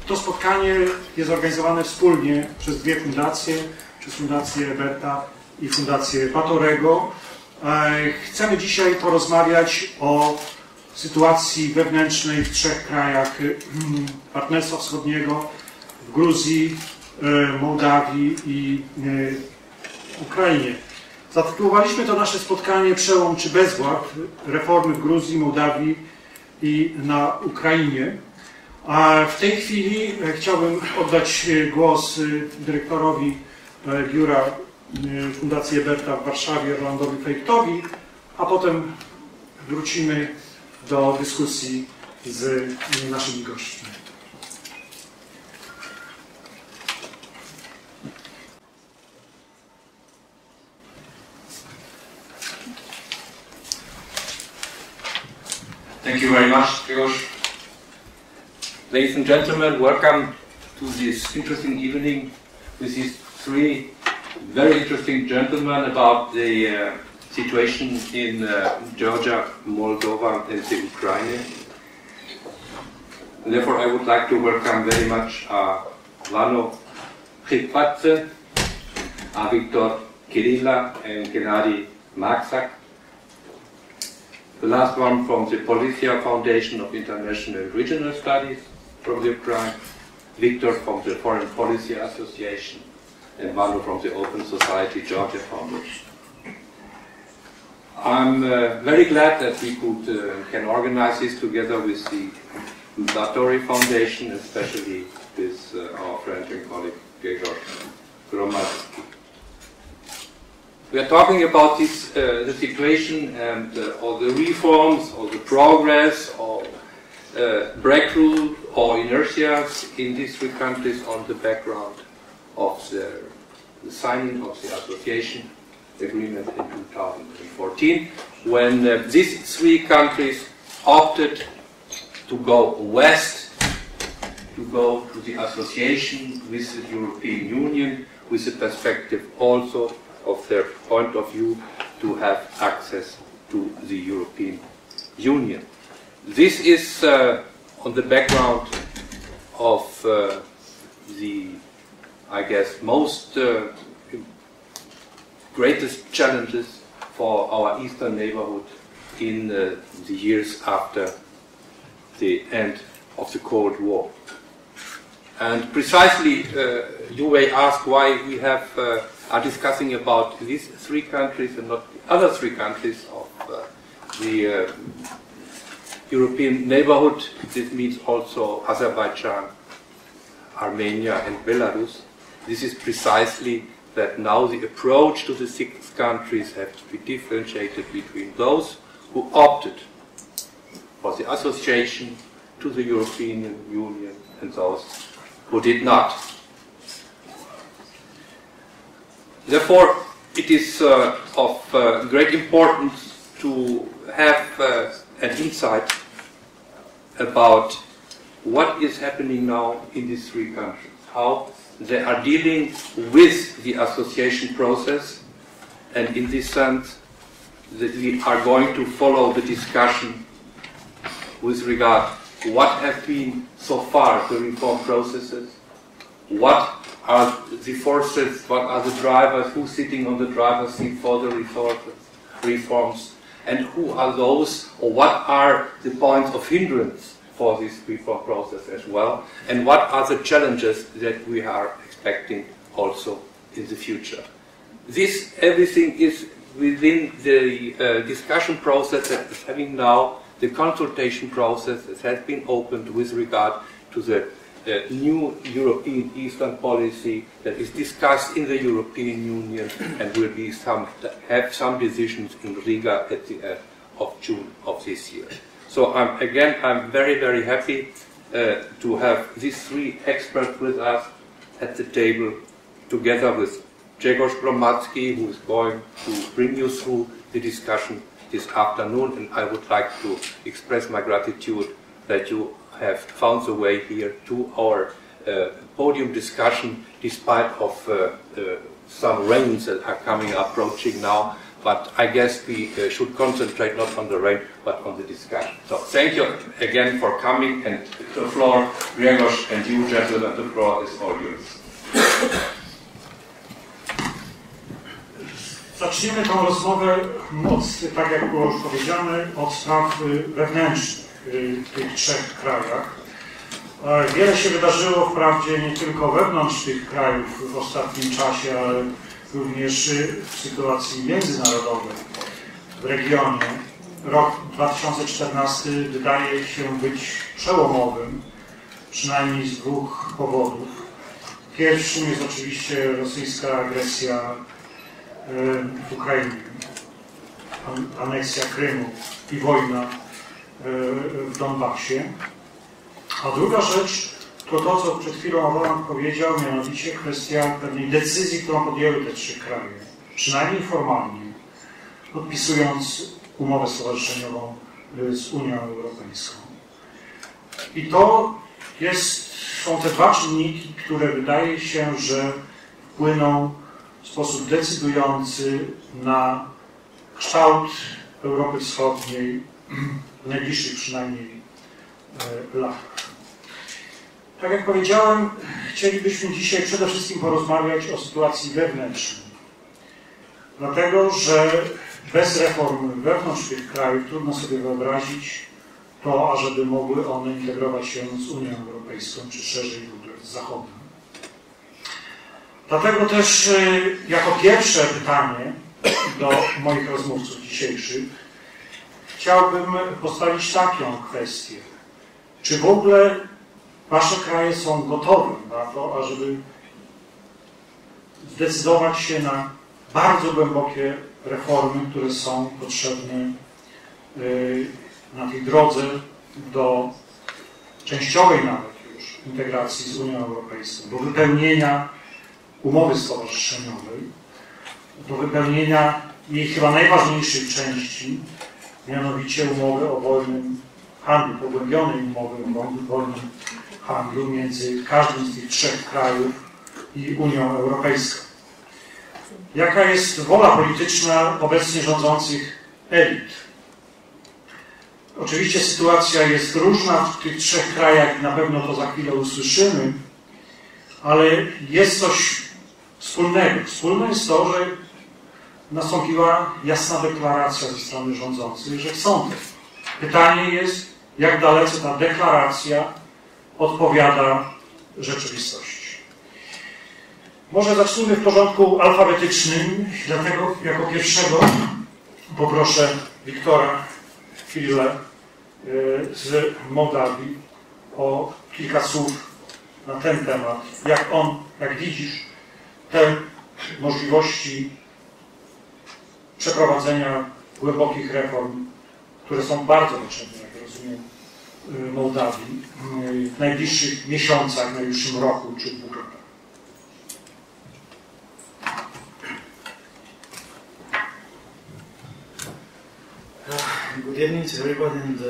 To spotkanie jest organizowane wspólnie przez dwie fundacje, przez Fundację Berta i Fundację Victorego. Chcemy dzisiaj porozmawiać o sytuacji wewnętrznej w trzech krajach Partnerstwa Wschodniego, w Gruzji, Mołdawii i Ukrainie. Zatytułowaliśmy to nasze spotkanie Przełom czy bezwład? Reformy w Gruzji, Mołdawii i na Ukrainie. A w tej chwili chciałbym oddać głos dyrektorowi biura Fundacji Berta w Warszawie, Rolandowi Fejtowi, a potem wrócimy do dyskusji z naszymi gośćmi. Thank you very much, George. Ladies and gentlemen, welcome to this interesting evening with these three very interesting gentlemen about the situation in Georgia, Moldova and the Ukraine. Therefore, I would like to welcome very much Vano, Chkhikvadze, Victor, Chirila and Hennadija, Maksaka. The last one from the Polityki Foundation of International and Regional Studies from the Ukraine, Victor from the Foreign Policy Association, and Vano from the Open Society Georgia Foundation. I'm very glad that we can organize this together with the Victora Foundation, especially with our friend and colleague Grzegorz Gromadzki. We are talking about this, the situation and all the reforms, or the progress, or breakthrough, or inertias in these three countries on the background of the signing of the association agreement in 2014, when these three countries opted to go west, to go to the association with the European Union, with the perspective also of their point of view to have access to the European Union. This is on the background of the, I guess, most greatest challenges for our eastern neighborhood in the years after the end of the Cold War. And precisely, you may ask why we are discussing about these three countries and not the other three countries of the European neighborhood. This means also Azerbaijan, Armenia and Belarus. This is precisely that now the approach to the six countries has to be differentiated between those who opted for the association to the European Union and those who did not. Therefore, it is of great importance to have an insight about what is happening now in these three countries, how they are dealing with the association process, and in this sense that we are going to follow the discussion with regard to what have been so far the reform processes, what are the forces, what are the drivers, who's sitting on the driver's seat for the reforms, and who are those, or what are the points of hindrance for this reform process as well, and what are the challenges that we are expecting also in the future. This everything is within the discussion process that is having now, the consultation process that has been opened with regard to the new European Eastern policy that is discussed in the European Union and will be have some decisions in Riga at the end of June of this year. So I'm very, very happy to have these three experts with us at the table, together with Grzegorz Gromadzki, who is going to bring you through the discussion this afternoon, and I would like to express my gratitude that you have found the way here to our podium discussion, despite of some rains that are approaching now. but I guess we should concentrate not on the rain, but on the discussion. So thank you again for coming, and the floor, Grzegorz and you, gentlemen, the floor is all yours. Zaczniemy tą rozmowę tak jak było już powiedziane, od spraw wewnętrznych w tych trzech krajach. Wiele się wydarzyło wprawdzie nie tylko wewnątrz tych krajów w ostatnim czasie, ale również w sytuacji międzynarodowej w regionie. Rok 2014 wydaje się być przełomowym, przynajmniej z dwóch powodów. Pierwszym jest oczywiście rosyjska agresja w Ukrainie, aneksja Krymu i wojna w Donbasie. A druga rzecz to to, co przed chwilą Roland powiedział, mianowicie kwestia pewnej decyzji, którą podjęły te trzy kraje, przynajmniej formalnie, podpisując umowę stowarzyszeniową z Unią Europejską. I to są te dwa czynniki, które wydaje się, że wpłyną w sposób decydujący na kształt Europy Wschodniej w najbliższych przynajmniej latach. Tak jak powiedziałem, chcielibyśmy dzisiaj przede wszystkim porozmawiać o sytuacji wewnętrznej. Dlatego, że bez reform wewnątrz tych krajów trudno sobie wyobrazić to, ażeby mogły one integrować się z Unią Europejską, czy szerzej w ogóle z Zachodem. Dlatego też jako pierwsze pytanie do moich rozmówców dzisiejszych chciałbym postawić taką kwestię. Czy w ogóle wasze kraje są gotowe na to, ażeby zdecydować się na bardzo głębokie reformy, które są potrzebne na tej drodze do częściowej nawet już integracji z Unią Europejską, do wypełnienia umowy stowarzyszeniowej, do wypełnienia jej chyba najważniejszych części, mianowicie umowy o wolnym handlu, pogłębionej umowy o wolnym handlu między każdym z tych trzech krajów i Unią Europejską. Jaka jest wola polityczna obecnie rządzących elit? Oczywiście sytuacja jest różna w tych trzech krajach i na pewno to za chwilę usłyszymy, ale jest coś wspólnego. Wspólne jest to, że nastąpiła jasna deklaracja ze strony rządzących, że chcą tego. Pytanie jest, jak dalece ta deklaracja odpowiada rzeczywistości. Może zacznijmy w porządku alfabetycznym, dlatego jako pierwszego poproszę Victora, Chirilę z Mołdawii o kilka słów na ten temat. Jak widzisz, te możliwości przeprowadzenia głębokich reform, które są bardzo potrzebne, jak rozumiem, Mołdawii w najbliższych miesiącach, w najbliższym roku czy 2 latach. Good evening to everybody, and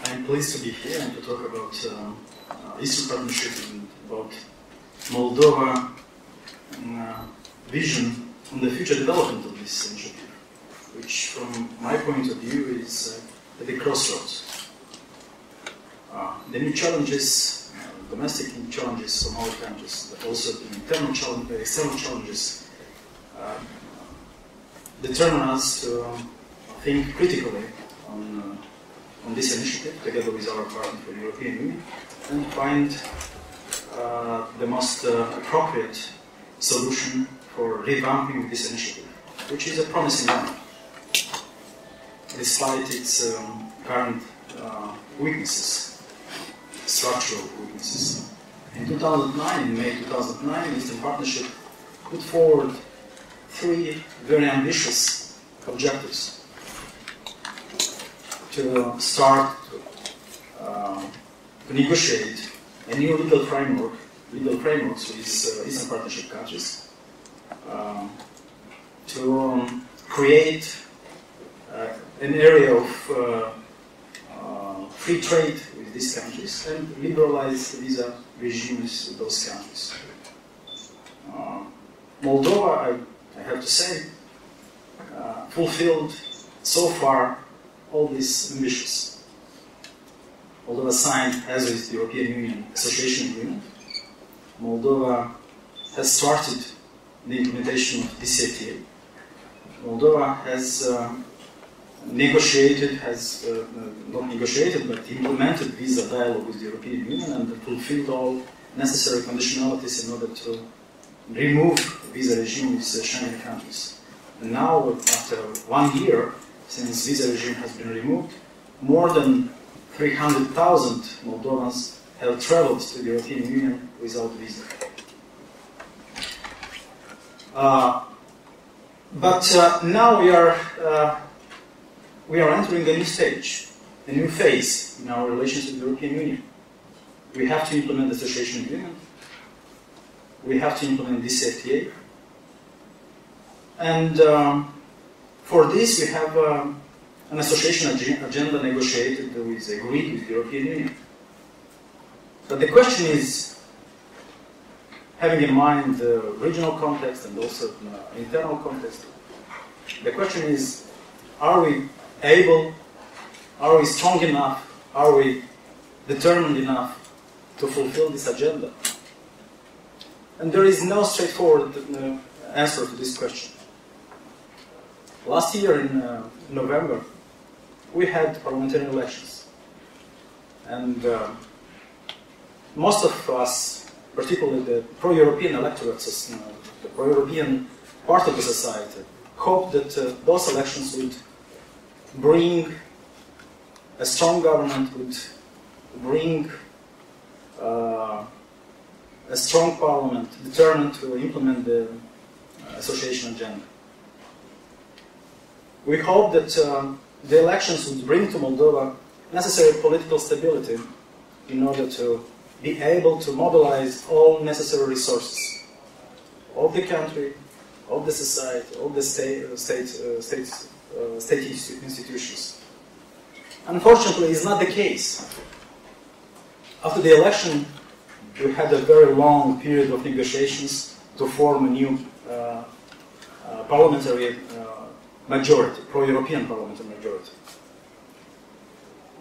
I'm pleased to be here and to talk about Eastern Partnership and about Moldova vision on the future development of this initiative, which from my point of view is at the crossroads. The new challenges, domestic challenges from our countries, but also the internal challenges, external challenges, determine us to think critically on this initiative, together with our partner from the European Union, and find the most appropriate solution for revamping this initiative, which is a promising one, despite its current weaknesses, structural weaknesses. In 2009, in May 2009, the Eastern Partnership put forward 3 very ambitious objectives to start to negotiate a new legal frameworks with Eastern Partnership countries, to create an area of free trade with these countries and liberalize the visa regimes with those countries. Moldova, I have to say, fulfilled so far all these ambitions. Moldova signed, as with the European Union, association agreement. Moldova has started the implementation of DCFTA. Moldova has not negotiated, but implemented visa dialogue with the European Union and fulfilled all necessary conditionalities in order to remove visa regime with Schengen countries. And now, after 1 year since visa regime has been removed, more than 300,000 Moldovans have traveled to the European Union without visa. But now we are entering a new stage, a new phase in our relations with the European Union. We have to implement the association agreement. We have to implement this FTA. And for this, we have an association agenda negotiated agreed with the European Union. But the question is, having in mind the regional context and also internal context, the question is, are we able, are we strong enough, are we determined enough to fulfill this agenda? And there is no straightforward answer to this question. Last year in November, we had parliamentary elections. And most of us, particularly the pro-European electorate, the pro-European part of the society, hoped that those elections would bring a strong government, would bring a strong parliament determined to implement the association agenda. We hope that the elections would bring to Moldova necessary political stability in order to be able to mobilize all necessary resources of the country, of the society, of the state institutions. Unfortunately, it's not the case. After the election, we had a very long period of negotiations to form a new parliamentary majority, pro-European parliamentary majority.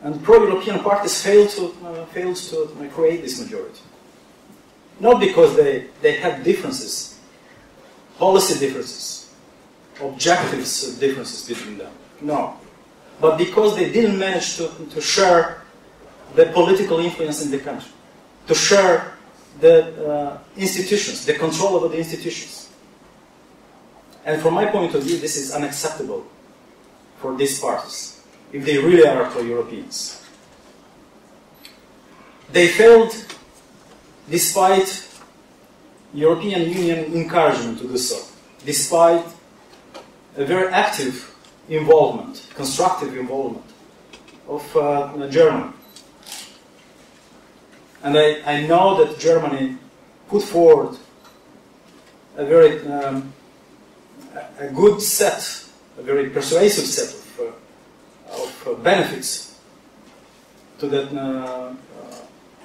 And pro-European parties failed to create this majority. Not because they had differences, policy differences, objectives differences between them. No. But because they didn't manage to share the political influence in the country, to share the institutions, the control over the institutions. And from my point of view, this is unacceptable for these parties, if they really are pro-Europeans. They failed despite European Union encouragement to do so, despite a very active involvement, constructive involvement of Germany. And I know that Germany put forward a very a good set, a very persuasive set of benefits to the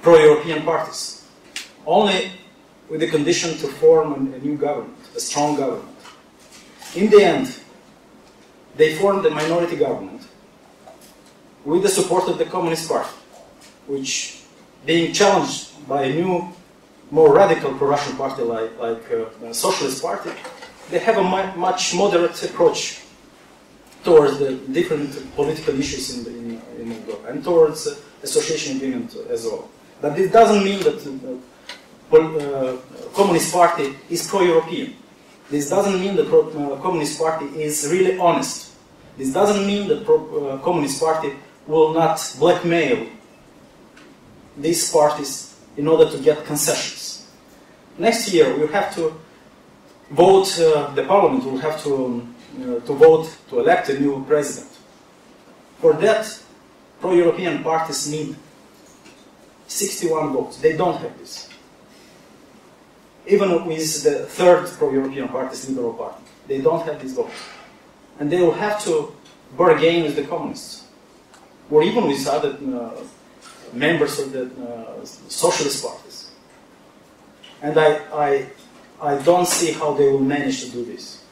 pro-European parties, only with the condition to form a new government, a strong government. In the end, they formed a minority government with the support of the Communist Party, which, being challenged by a new, more radical pro-Russian party like the Socialist Party, they have a much moderate approach towards the different political issues in Moldova and towards association agreement as well. But this doesn't mean that the Communist Party is pro-European. This doesn't mean that the Communist Party is really honest. This doesn't mean that the Communist Party will not blackmail these parties in order to get concessions. Next year, we have to vote, the parliament will have to vote to elect a new president. For that, pro-European parties need 61 votes. They don't have this. Even with the third pro-European party, Liberal Party, they don't have these votes. And they will have to bargain with the communists, or even with other members of the socialist parties. And I don't see how they will manage to do this.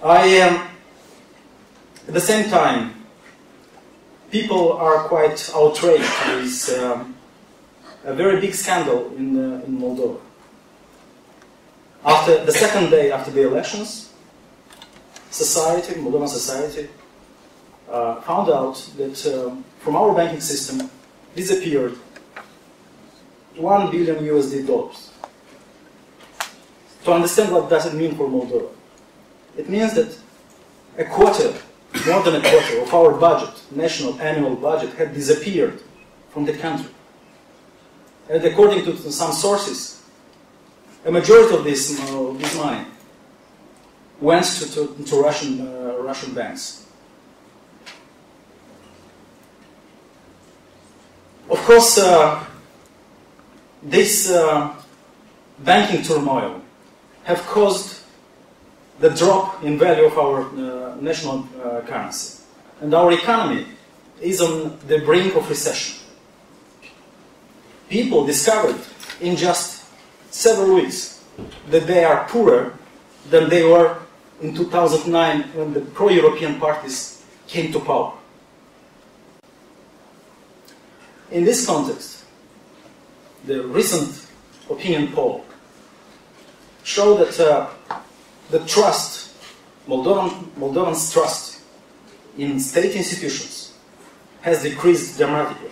At the same time, people are quite outraged with a very big scandal in Moldova. After the second day after the elections, Moldovan society, found out that from our banking system disappeared $1 billion USD. To understand what does it mean for Moldova, it means that a quarter, more than a quarter of our budget, national annual budget, had disappeared from the country. And according to some sources, a majority of this money went to Russian banks. Of course, this banking turmoil have caused the drop in value of our national currency. And our economy is on the brink of recession. People discovered in just several weeks that they are poorer than they were in 2009 when the pro-European parties came to power. In this context, the recent opinion poll showed that the trust, Moldovans' trust in state institutions has decreased dramatically.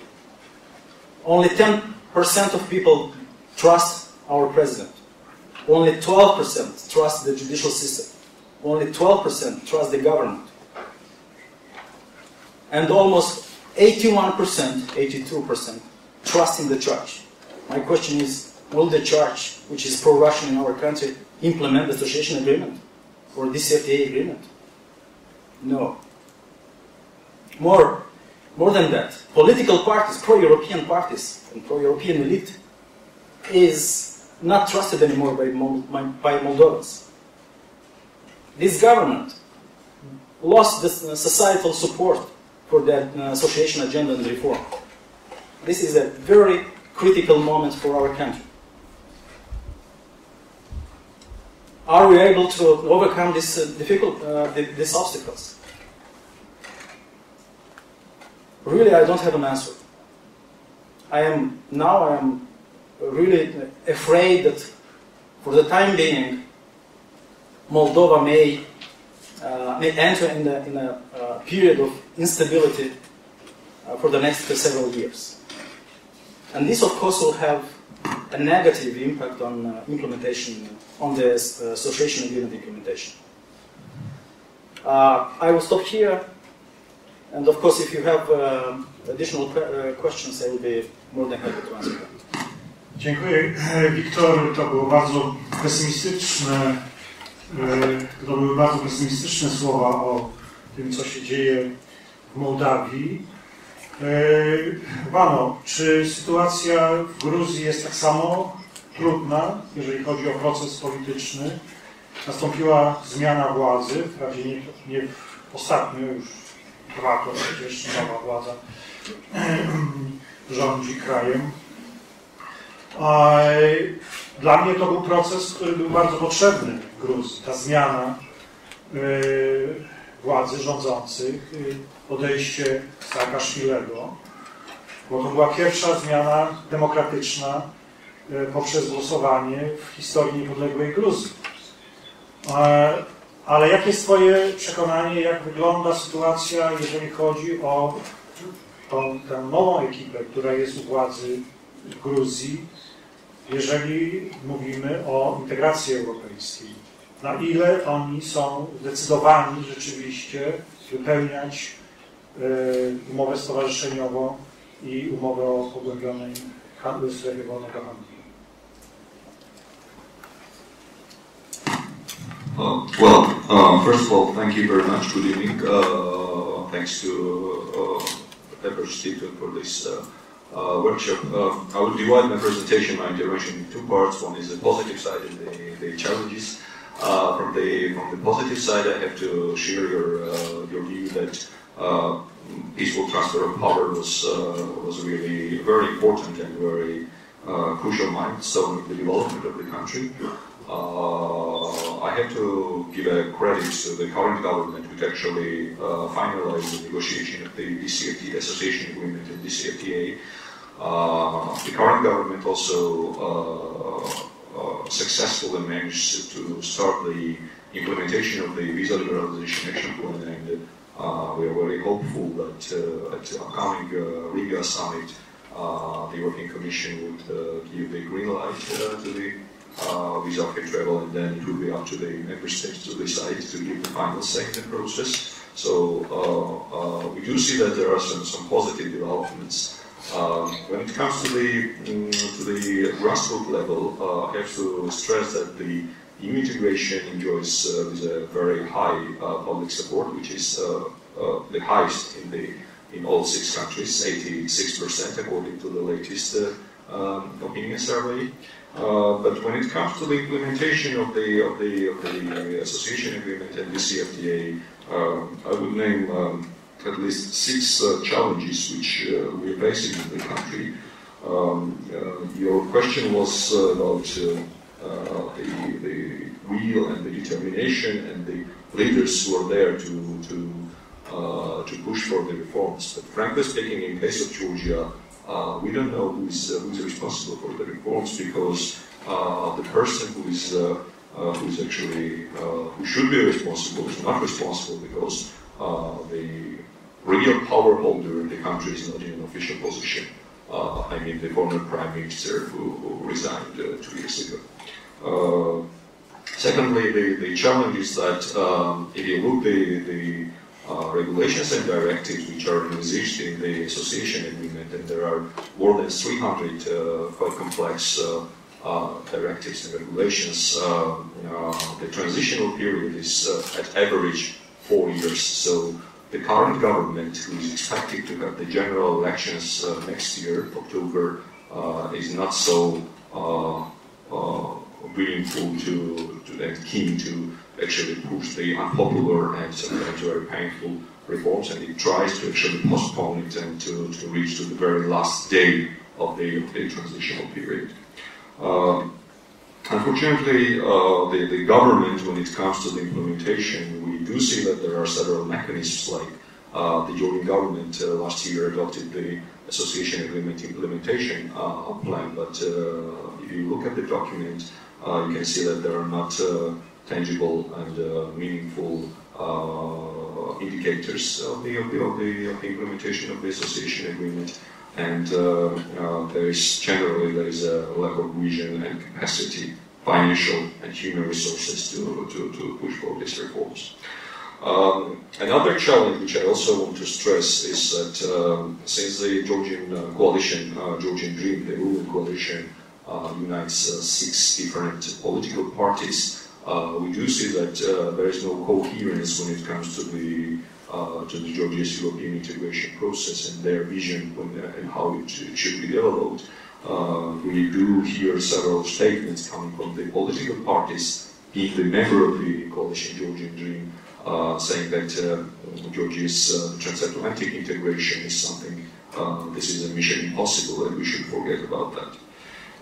Only 10% of people trust our president. Only 12% trust the judicial system. Only 12% trust the government. And almost 81%, 82% trust in the church. My question is, will the church, which is pro-Russian in our country, implement the association agreement or DCFTA agreement? No. More than that, political parties, pro-European parties and pro-European elite is not trusted anymore by Moldovans. This government lost the societal support for the association agenda and reform. This is a very critical moment for our country. Are we able to overcome these obstacles? Really, I don't have an answer. I am really afraid that for the time being, Moldova may enter in a period of instability for the next several years. And this, of course, will have a negative impact on implementation, on the association agreement implementation. I will stop here, and of course, if you have additional questions, I will be more than happy to answer them. Dziękuję, Victor. To były bardzo pesymistyczne słowa o tym, co się dzieje w Mołdawii. Vano, czy sytuacja w Gruzji jest tak samo trudna, jeżeli chodzi o proces polityczny? Nastąpiła zmiana władzy, wprawdzie nie ostatnio, już 2 lata przecież nowa władza rządzi krajem. Dla mnie to był proces, który był bardzo potrzebny w Gruzji. Ta zmiana władzy rządzących, odejście Saakaszwilego, bo to była pierwsza zmiana demokratyczna poprzez głosowanie w historii niepodległej Gruzji. Ale jakie jest Twoje przekonanie, jak wygląda sytuacja, jeżeli chodzi o tę nową ekipę, która jest u władzy w Gruzji, jeżeli mówimy o integracji europejskiej? Na ile oni są zdecydowani rzeczywiście wypełniać umowę stowarzyszeniową i umowę o pogłębionej strefie wolnego handlu? First of all, thank you very much. Good evening. Thanks to Pepper Stephen for this workshop. I will divide my presentation, my intervention in 2 parts. One is the positive side and the challenges. From the positive side, I have to share your view that peaceful transfer of power was really very important and very crucial milestone in the development of the country. I have to give a credit to the current government, which actually finalized the negotiation of the DCFTA association agreement and DCFTA. The current government also successfully managed to start the implementation of the visa liberalization action plan, and we are very hopeful that at the upcoming Riga summit, the European Commission would give the green light to the visa-free travel, and then it will be up to the member states to decide to give the final say in the process. So we do see that there are some positive developments. When it comes to the grassroots level, I have to stress that the EU integration enjoys with a very high public support, which is the highest in all 6 countries, 86% according to the latest opinion survey. But when it comes to the implementation of the association agreement and the CFTA, I would name at least 6 challenges which we are facing in the country. Your question was about the will and the determination and the leaders who are there to push for the reforms. But frankly speaking, in case of Georgia, we don't know who is responsible for the reforms, because the person who should be responsible is not responsible, because the real power holder in the country is not in an official position. I mean the former prime minister who resigned 2 years ago. Secondly, the challenge is that if you look the regulations and directives which are envisaged in the association agreement, and there are more than 300 quite complex directives and regulations, the transitional period is at average 4 years. So the current government, who is expected to have the general elections next year, October, is not so willful and keen to actually push the unpopular and sometimes very painful reforms, and it tries to actually postpone it and to reach to the very last day of the transitional period. Unfortunately, the government, when it comes to the implementation, we do see that there are several mechanisms, like the Georgian government last year adopted the association agreement implementation plan, but if you look at the document, you can see that there are not tangible and meaningful indicators of the implementation of the association agreement, and there is a lack of vision and capacity, financial and human resources to push for these reforms. Another challenge which I also want to stress is that since the Georgian coalition, Georgian Dream, the ruling coalition, unites 6 different political parties, we do see that there is no coherence when it comes to the Georgia's European integration process and their vision and how it should be developed. We do hear several statements coming from the political parties, being the member of the coalition Georgian Dream, saying that Georgia's transatlantic integration is something, this is a mission impossible and we should forget about that.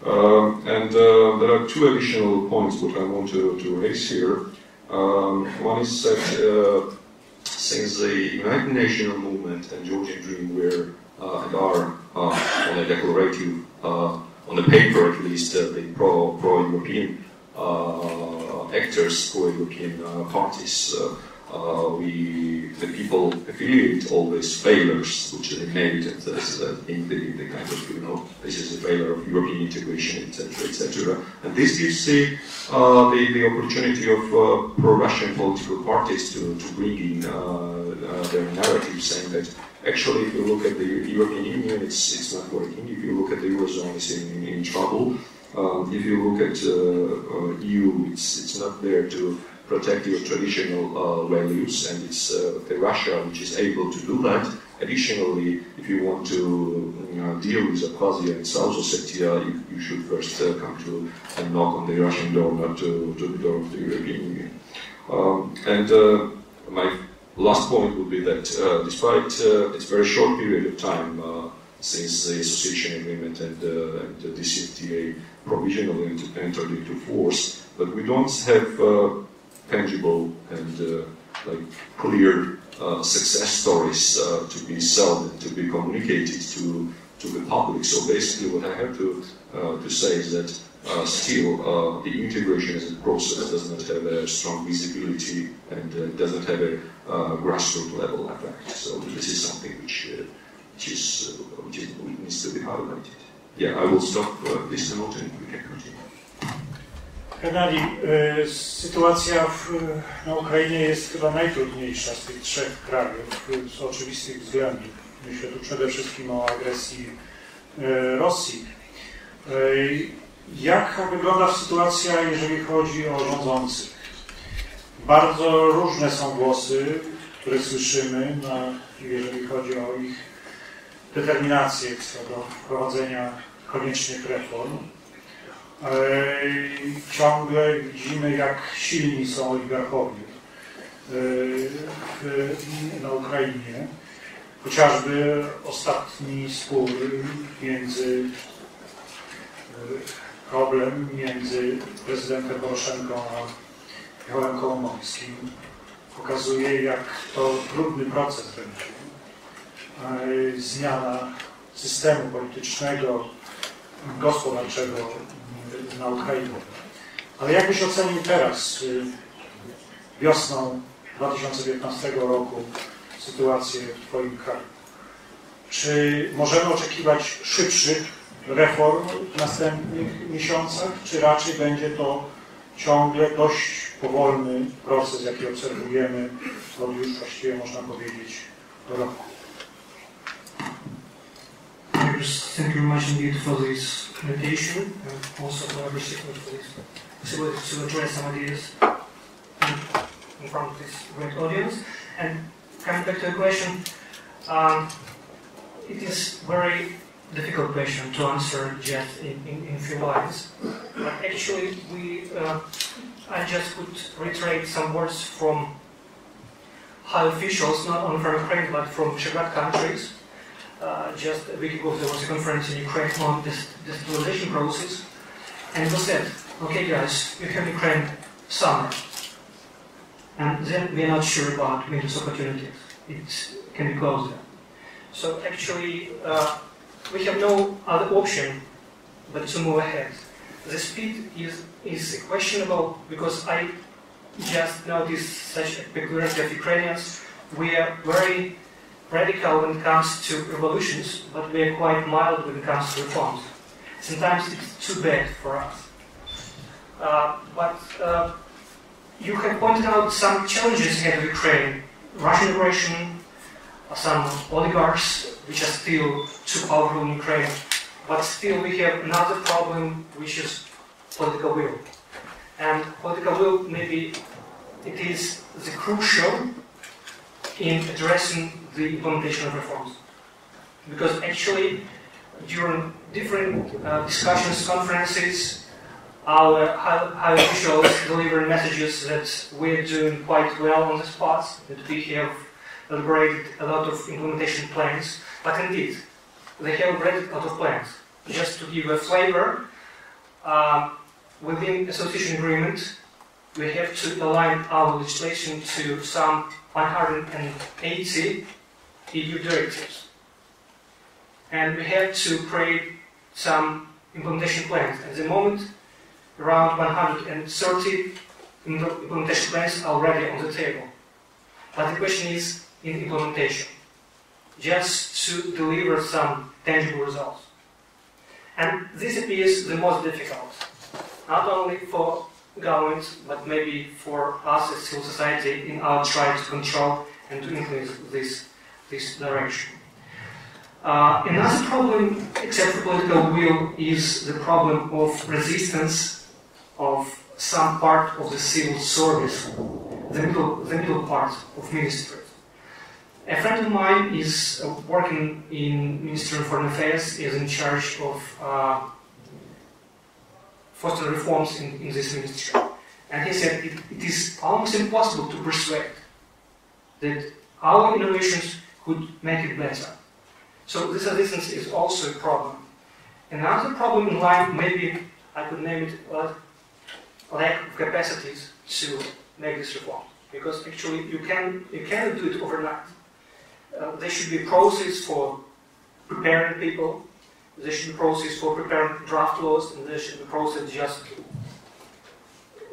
There are 2 additional points that I want to raise here. One is that since the United Nations movement and Georgian Dream were and are on a declarative, on the paper at least, the pro-European actors, pro-European parties, the people affiliate all these failures which they made in the kind of, this is a failure of European integration, etc., etc. And this gives the opportunity of pro-Russian political parties to bring in their narrative, saying that actually, if you look at the European Union, it's not working. If you look at the Eurozone, it's in trouble. If you look at EU, it's not there to protect your traditional values, and it's the Russia which is able to do that. Additionally, if you want to deal with Abkhazia and South Ossetia, you should first come to and knock on the Russian door, not to the door of the European Union. And my last point would be that despite this very short period of time since the association agreement and the DCFTA provisionally entered into force, but we don't have tangible and clear success stories to be sold and to be communicated to the public. So basically, what I have to say is that still the integration as a process does not have a strong visibility and doesn't have a grassroots level effect. So this is something which needs to be highlighted. Yeah, I will stop this note and we can continue. Hennadii, sytuacja na Ukrainie jest chyba najtrudniejsza z tych trzech krajów z oczywistych względów. Myślę tu przede wszystkim o agresji Rosji. Jak wygląda sytuacja, jeżeli chodzi o rządzących? Bardzo różne są głosy, które słyszymy, jeżeli chodzi o ich determinację co do wprowadzenia koniecznych reform. Ciągle widzimy, jak silni są oligarchowie na Ukrainie. Chociażby ostatni spór problem między prezydentem Poroszenką a Michałem Kołomojskim pokazuje, jak to trudny proces będzie. Zmiana systemu politycznego, gospodarczego na Ukrainie. Ale jak byś ocenił teraz, wiosną 2015 roku, sytuację w Twoim kraju? Czy możemy oczekiwać szybszych reform w następnych miesiącach, czy raczej będzie to ciągle dość powolny proces, jaki obserwujemy od już właściwie można powiedzieć do roku? Thank you very much indeed for this invitation and also for our recipient for this possibility to address some ideas in front of this great audience. And coming back to the question, it is very difficult question to answer just in few lines. But actually, I just could reiterate some words from high officials, not only from Ukraine but from Chkhikvadze countries. Just a week ago, there was a conference in Ukraine on this destabilization process, and it was said, okay guys, you have Ukraine summer, and then we are not sure about winter's opportunities. It can be closed there. So actually, we have no other option but to move ahead. The speed is questionable because I just noticed such a peculiarity of Ukrainians. We are very radical when it comes to revolutions, but we are quite mild when it comes to reforms. Sometimes it's too bad for us. But you have pointed out some challenges ahead of Ukraine. Russian aggression, some oligarchs which are still too powerful in Ukraine. But still we have another problem, which is political will. And political will, maybe it is the crucial in addressing the implementation of reforms. Because actually, during different discussions, conferences, our high officials deliver messages that we're doing quite well on the spot, that we have elaborated a lot of implementation plans. But indeed, they have elaborated a lot of plans. Just to give a flavor, within association agreement, we have to align our legislation to some 180 EU directives. And we have to create some implementation plans. At the moment, around 130 implementation plans are already on the table. But the question is in implementation, just to deliver some tangible results. And this appears the most difficult, not only for governments, but maybe for us as civil society in our try to control and to influence this direction. Another problem, except for political will, is the problem of resistance of some part of the civil service, the middle part of ministries. A friend of mine is working in Ministry of Foreign Affairs, is in charge of fostering reforms in this ministry. And he said it is almost impossible to persuade that our innovations could make it better. So this resistance is also a problem. Another problem in line, maybe I could name it lack of capacities to make this reform. Because actually you cannot do it overnight. There should be a process for preparing people, there should be a process for preparing draft laws, and there should be a process, just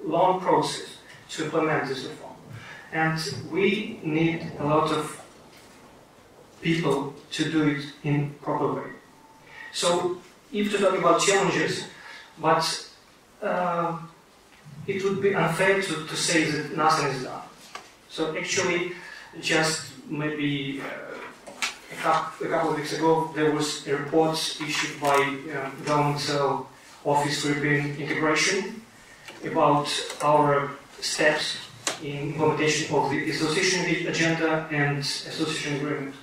long process to implement this reform. And we need a lot of people to do it in proper way. So, if to talk about challenges, but it would be unfair to say that nothing is done. So actually, just maybe a couple of weeks ago, there was a report issued by Governmental Office for European Integration about our steps in implementation of the association agenda and association agreement.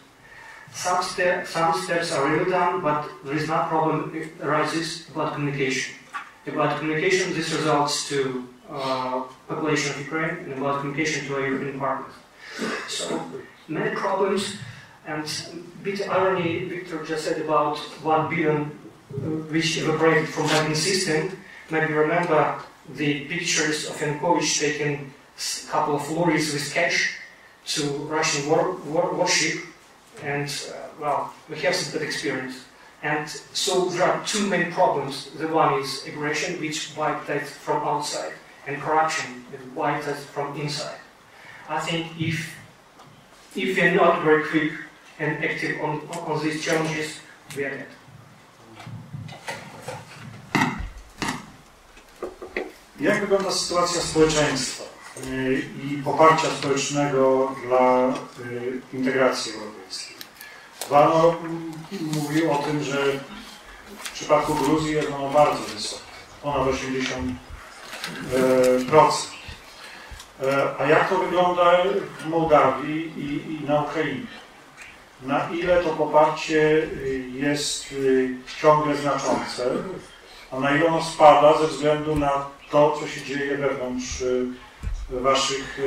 Some steps are really done, but there is no problem arises about communication. About communication, this results to population of Ukraine, and about communication to our European partners. So many problems, and a bit of irony, Victor just said about 1 billion which evaporated from banking system. Maybe remember the pictures of Yanukovych taking a couple of lorries with cash to Russian warship, and well, we have some bad experience. And so there are two main problems. The one is aggression, which bites from outside, and corruption, which bites from inside. I think if we are not very quick and active on these challenges, we are dead. Jak wygląda sytuacja społeczeństwa i poparcia społecznego dla integracji europejskiej? Vano mówił o tym, że w przypadku Gruzji jest ono bardzo wysokie, ponad 80%. A jak to wygląda w Mołdawii i na Ukrainie? Na ile to poparcie jest ciągle znaczące, a na ile ono spada ze względu na to, co się dzieje wewnątrz waszych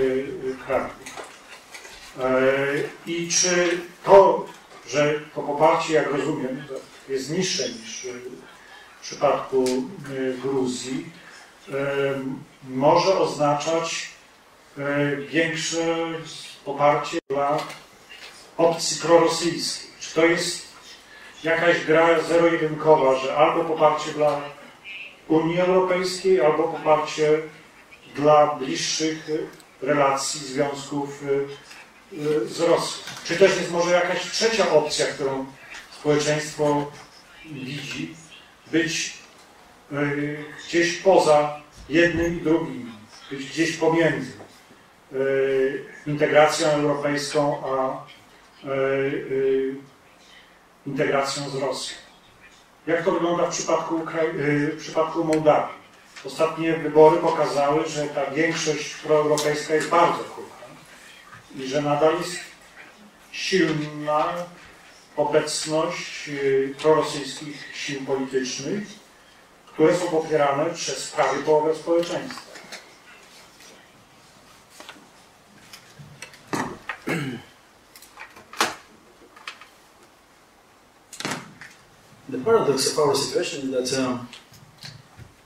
krajów? I czy to, że to poparcie, jak rozumiem, jest niższe niż w przypadku Gruzji, może oznaczać większe poparcie dla opcji prorosyjskiej? Czy to jest jakaś gra zero-jedynkowa, że albo poparcie dla Unii Europejskiej, albo poparcie dla bliższych relacji, związków z Rosją? Czy też jest może jakaś trzecia opcja, którą społeczeństwo widzi, być gdzieś poza jednym i drugim, być gdzieś pomiędzy integracją europejską a integracją z Rosją? Jak to wygląda w przypadku Mołdawii? Ostatnie wybory pokazały, że ta większość proeuropejska jest bardzo krótka i że nadal jest silna obecność prorosyjskich sił politycznych, które są popierane przez prawie połowę społeczeństwa. The paradox of our situation is that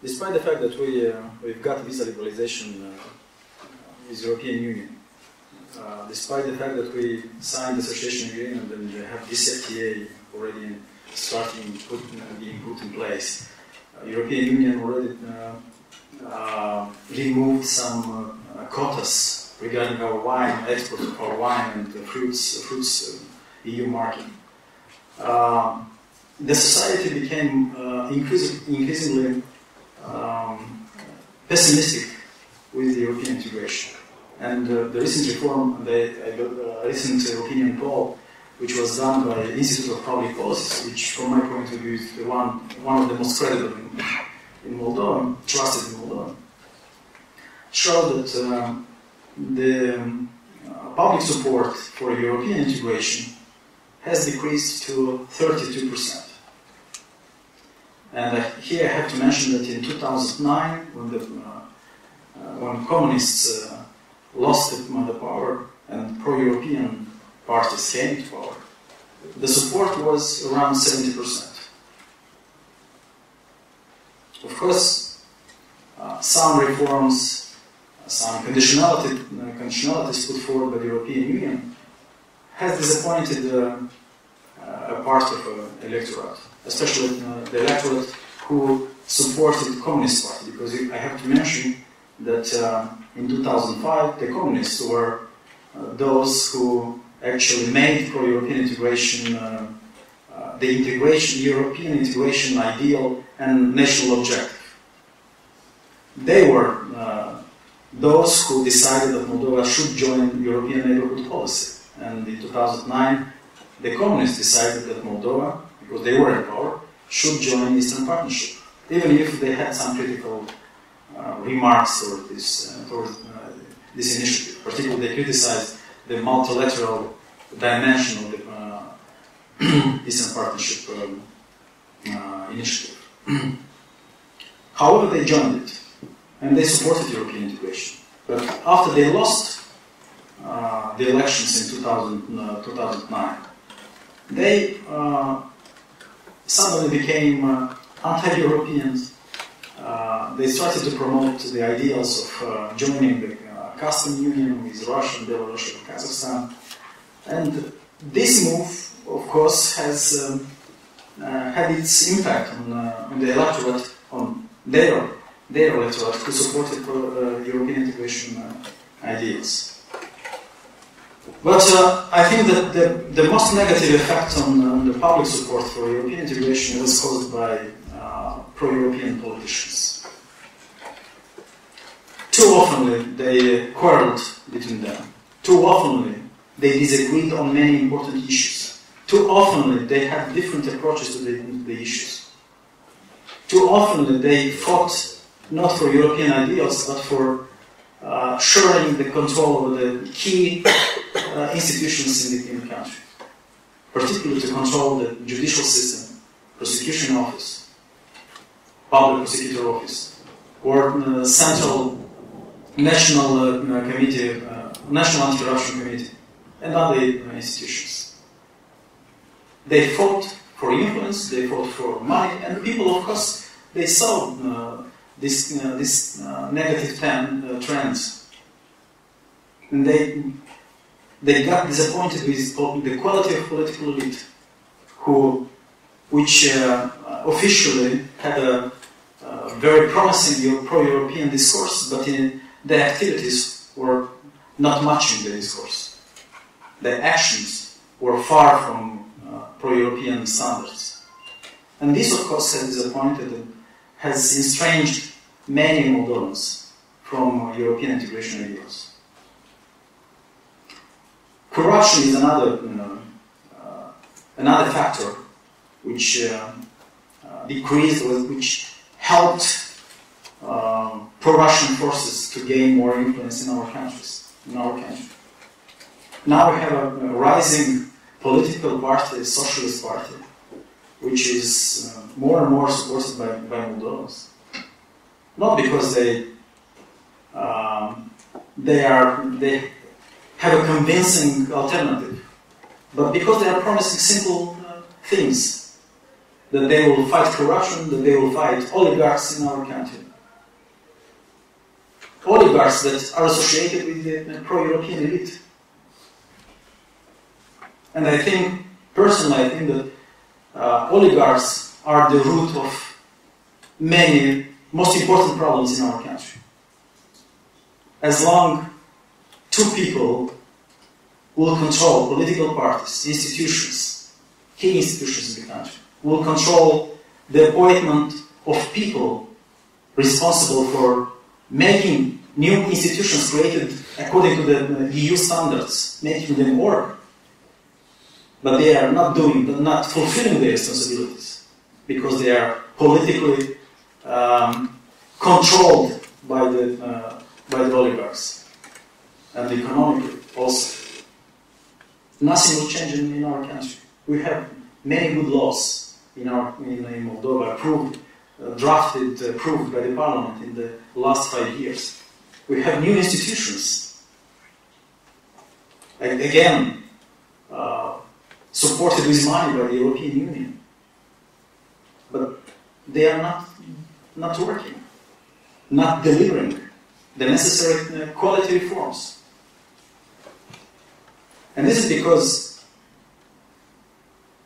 despite the fact that we've got visa liberalization with the European Union, despite the fact that we signed the association agreement and have this FTA already being put in place, European Union already removed some quotas regarding our wine, export of our wine and fruits EU market. The society became increasingly pessimistic with the European integration. And the recent reform, the recent opinion poll, which was done by the Institute of Public Policy, which from my point of view is one of the most credible in Moldova, trusted in Moldova, showed that the public support for European integration has decreased to 32%. And here I have to mention that in 2009, when communists lost the power and pro-European parties came to power, the support was around 70%. Of course, some reforms, some conditionalities put forward by the European Union has disappointed a part of the electorate, especially the electorate who supported the Communist Party, because I have to mention that in 2005 the Communists were those who actually made pro-European integration, the European integration ideal and national objective. They were those who decided that Moldova should join European neighborhood policy. And in 2009, the Communists decided that Moldova, because they were in power, should join Eastern Partnership, even if they had some critical remarks toward this initiative. Particularly, they criticized the multilateral dimension of the Eastern Partnership initiative. However, they joined it, and they supported European integration. But after they lost the elections in 2009, they suddenly became anti-Europeans. They started to promote the ideals of joining the custom union with Russia, Belarus, and Kazakhstan. And this move, of course, has had its impact on the electorate, on their electorate who supported European integration ideals. But I think that the most negative effect on the public support for European integration was caused by pro-European politicians. Too often they quarreled between them. Too often they disagreed on many important issues. Too often they had different approaches to the issues. Too often they fought not for European ideals, but for sharing the control over the key institutions in the country, particularly to control the judicial system, prosecution office, public prosecutor office, or central national committee, national anti-corruption committee, and other institutions. They fought for influence, they fought for money, and people, of course, they saw this negative trends, and they got disappointed with the quality of political elite, which officially had a very promising pro-European discourse, but in their activities were not matching the discourse. Their actions were far from pro-European standards. And this, of course, has disappointed and has estranged many Moldovans from European integration ideals. Corruption is another factor which decreased, which helped pro-Russian forces to gain more influence in our countries, in our country. Now we have a rising political party, socialist party, which is more and more supported by Moldovans. Not because they have a convincing alternative, but because they are promising simple things, that they will fight corruption, that they will fight oligarchs in our country. Oligarchs that are associated with the pro-European elite. And I think, personally, that oligarchs are the root of many most important problems in our country. As long two people will control political parties, institutions, key institutions in the country, will control the appointment of people responsible for making new institutions created according to the EU standards, making them work. But they are not fulfilling their responsibilities because they are politically controlled by the oligarchs and economically also. Nothing will change in our country. We have many good laws in Moldova approved by the parliament in the last 5 years. We have new institutions, again, supported with money by the European Union. But they are not working. not delivering the necessary quality reforms. And this is because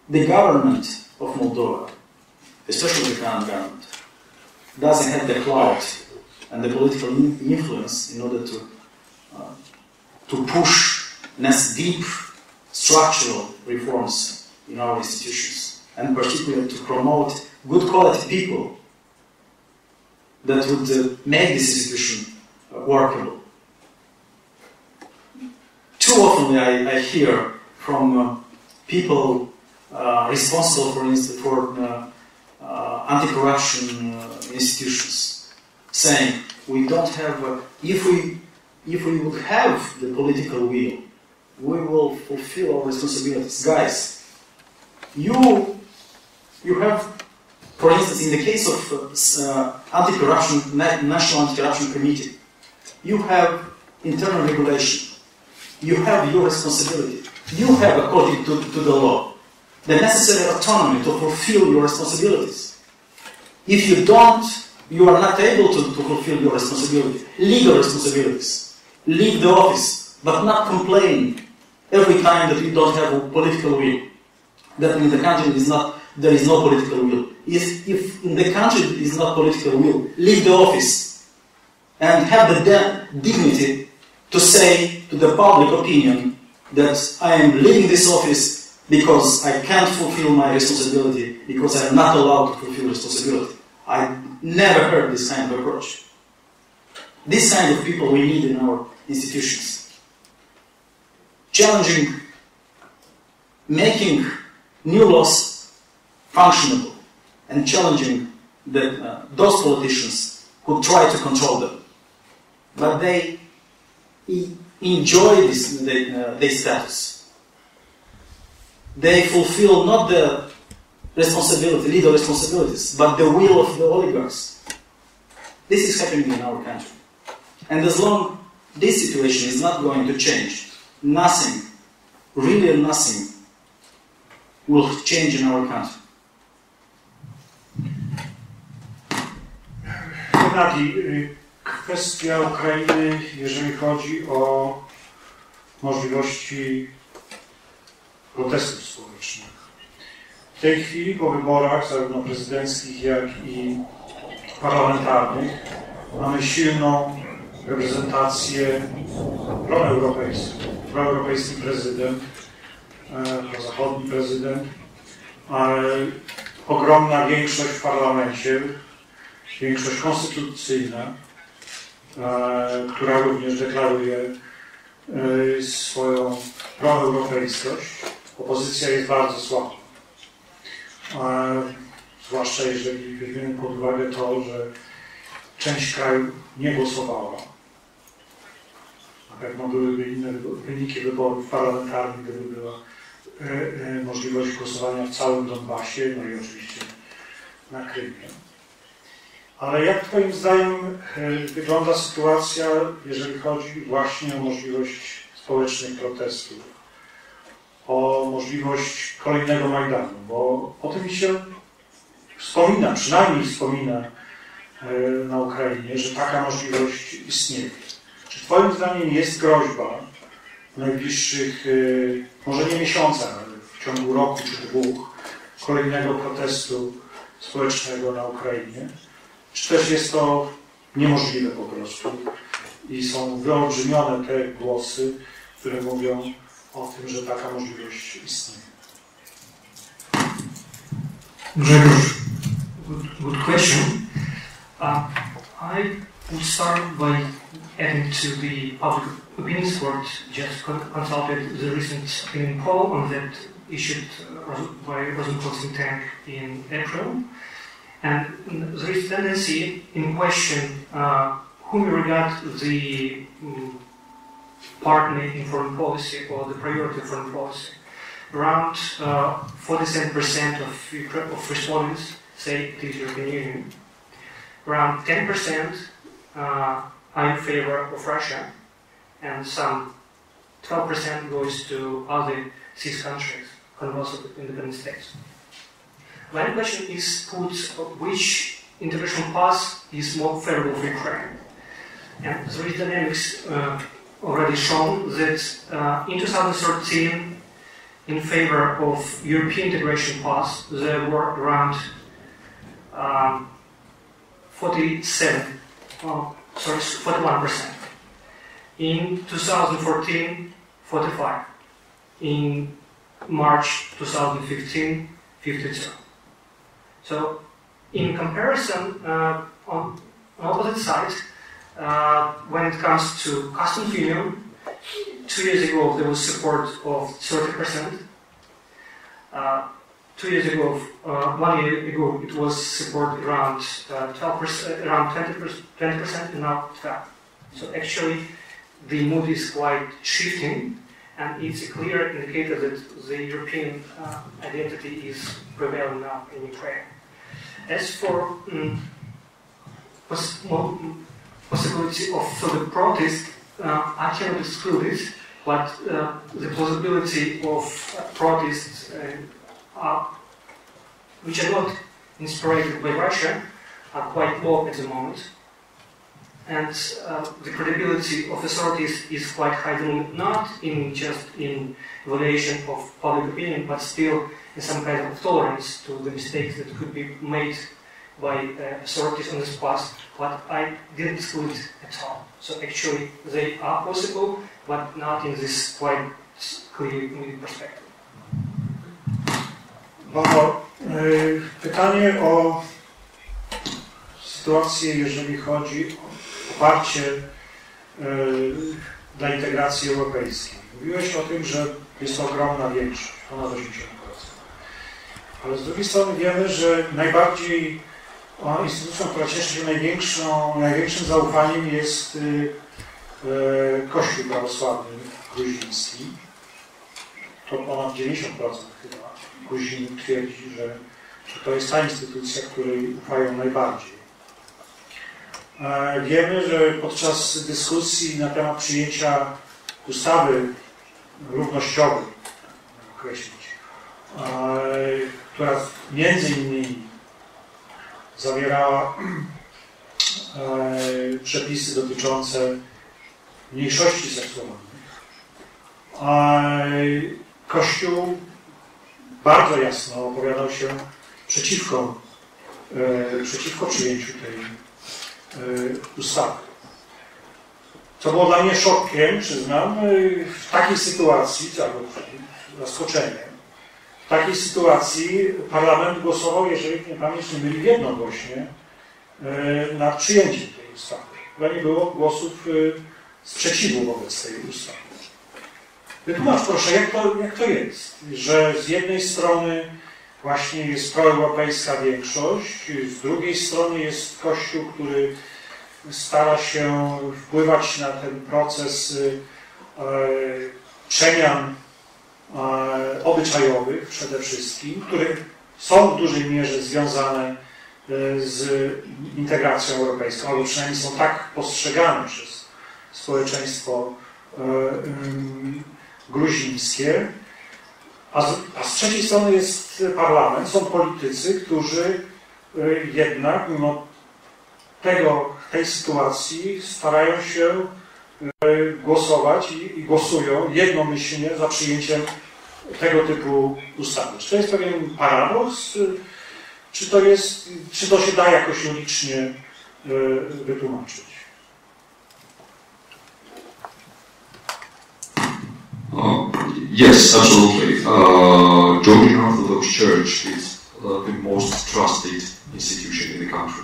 the government of Moldova, especially the current government, doesn't have the clout and the political influence in order to push deep structural reforms in our institutions, and particularly to promote good quality people that would make this institution workable. Too often I hear from people responsible for anti-corruption institutions saying, we don't have, if we would have the political will, we will fulfill our responsibilities. Guys, you have, for instance, in the case of anti-corruption, National Anti-Corruption Committee, you have internal regulation. You have your responsibility. You have, according to the law, the necessary autonomy to fulfill your responsibilities. If you don't, you are not able to fulfill your responsibility, legal responsibilities. Leave the office, but not complain every time that you don't have a political will. That in the country there is no political will. If in the country there is not political will, leave the office and have the dignity to say to the public opinion that I am leaving this office because I can't fulfill my responsibility, because I am not allowed to fulfill responsibility. I never heard this kind of approach. This kind of people we need in our institutions. Challenging, making new laws functionable, and challenging those politicians who try to control them. But they enjoy their status. They fulfill not the legal responsibilities, but the will of the oligarchs. This is happening in our country. And as long this situation is not going to change, nothing, really nothing, will change in our country. Hennadija, kwestia Ukrainy, jeżeli chodzi o możliwości protestów społecznych. W tej chwili po wyborach, zarówno prezydenckich, jak i parlamentarnych, mamy silną reprezentację proeuropejską. Proeuropejski prezydent, prozachodni prezydent, ogromna większość w parlamencie, większość konstytucyjna, która również deklaruje swoją proeuropejskość. Opozycja jest bardzo słaba. Zwłaszcza jeżeli weźmiemy pod uwagę to, że część kraju nie głosowała. Na pewno byłyby inne wyniki wyborów parlamentarnych, gdyby była możliwość głosowania w całym Donbasie, no i oczywiście na Krymie. Ale jak Twoim zdaniem wygląda sytuacja, jeżeli chodzi właśnie o możliwość społecznych protestów, o możliwość kolejnego Majdanu? Bo o tym się wspomina, przynajmniej wspomina na Ukrainie, że taka możliwość istnieje. Czy Twoim zdaniem jest groźba w najbliższych, może nie miesiącach, ale w ciągu roku czy dwóch, kolejnego protestu społecznego na Ukrainie? Czy też jest to niemożliwe po prostu i są wyolbrzymione te głosy, które mówią o tym, że taka możliwość istnieje? Grzegorz, good question. I would start by adding to the public opinion score just consulted the recent opinion poll on that issued by Rosenthal think tank in April. And there is tendency in question whom you regard the partner in foreign policy or the priority of foreign policy. Around 47% of respondents say it is European Union. Around 10% are in favor of Russia, and some 12% goes to other CIS countries, Commonwealth of Independent States. One question is put: which integration path is more favorable for Ukraine. And there is dynamics already shown that in 2013, in favor of European integration path, there were around 41%. In 2014, 45%. In March 2015, 52%. So, in comparison, on opposite side, when it comes to customs union, 2 years ago there was support of 30%. 2 years ago, 1 year ago, it was support around 12%, around 20%, and now 12%. So actually, the mood is quite shifting, and it's a clear indicator that the European identity is prevailing now in Ukraine. As for possibility of further protest, I cannot exclude it, but the possibility of protests which are not inspired by Russia are quite low at the moment. And the credibility of authorities is quite high, not in just in evaluation of public opinion, but still in some kind of tolerance to the mistakes that could be made by authorities on this path, but I didn't exclude it at all. So actually they are possible, but not in this quite clear perspective. Vano, pytanie o sytuację, jeżeli chodzi o poparcie dla integracji europejskiej. Mówiłeś o tym, że jest to ogromna większość, ponad 80%. Ale z drugiej strony wiemy, że najbardziej instytucją, która cieszy się największym zaufaniem, jest Kościół prawosławny gruziński. To ponad 90% chyba Gruzinów twierdzi, że to jest ta instytucja, której ufają najbardziej. Wiemy, że podczas dyskusji na temat przyjęcia ustawy równościowej, określić, która między innymi zawierała przepisy dotyczące mniejszości seksualnych, Kościół bardzo jasno opowiadał się przeciwko przyjęciu tej ustawy. Co było dla mnie szokiem, przyznam, w takiej sytuacji, albo zaskoczeniem, w takiej sytuacji parlament głosował, jeżeli mnie pamięć nie myli, jednogłośnie nad przyjęciem tej ustawy. Chyba nie było głosów sprzeciwu wobec tej ustawy. Wytłumacz proszę, jak to jest, że z jednej strony właśnie jest proeuropejska większość, z drugiej strony jest Kościół, który stara się wpływać na ten proces przemian obyczajowych przede wszystkim, które są w dużej mierze związane z integracją europejską, albo przynajmniej są tak postrzegane przez społeczeństwo gruzińskie, a z trzeciej strony jest parlament, są politycy, którzy jednak mimo tej sytuacji starają się głosować i głosują jednomyślnie za przyjęciem tego typu ustawy. Czy to jest pewien paradoks, czy to się da jakoś logicznie wytłumaczyć? Yes, absolutely. Georgian Orthodox Church is the most trusted institution in the country.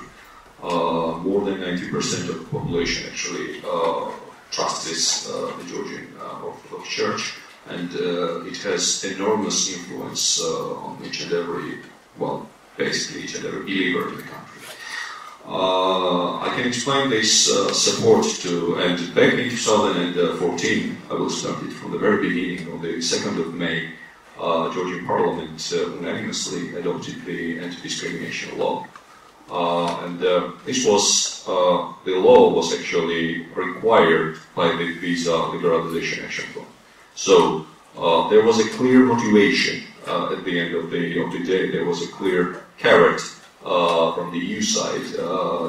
More than 90% of the population actually trusts the Georgian Orthodox Church, and it has enormous influence on each and every, well, basically each and every believer in the country. I can explain this support to, and back in 2014, I will start it from the very beginning. On the 2nd of May, Georgian Parliament unanimously adopted the anti-discrimination law. And this was, the law was actually required by the Visa Liberalization Action Plan. So there was a clear motivation at the end of the day. There was a clear carrot from the EU side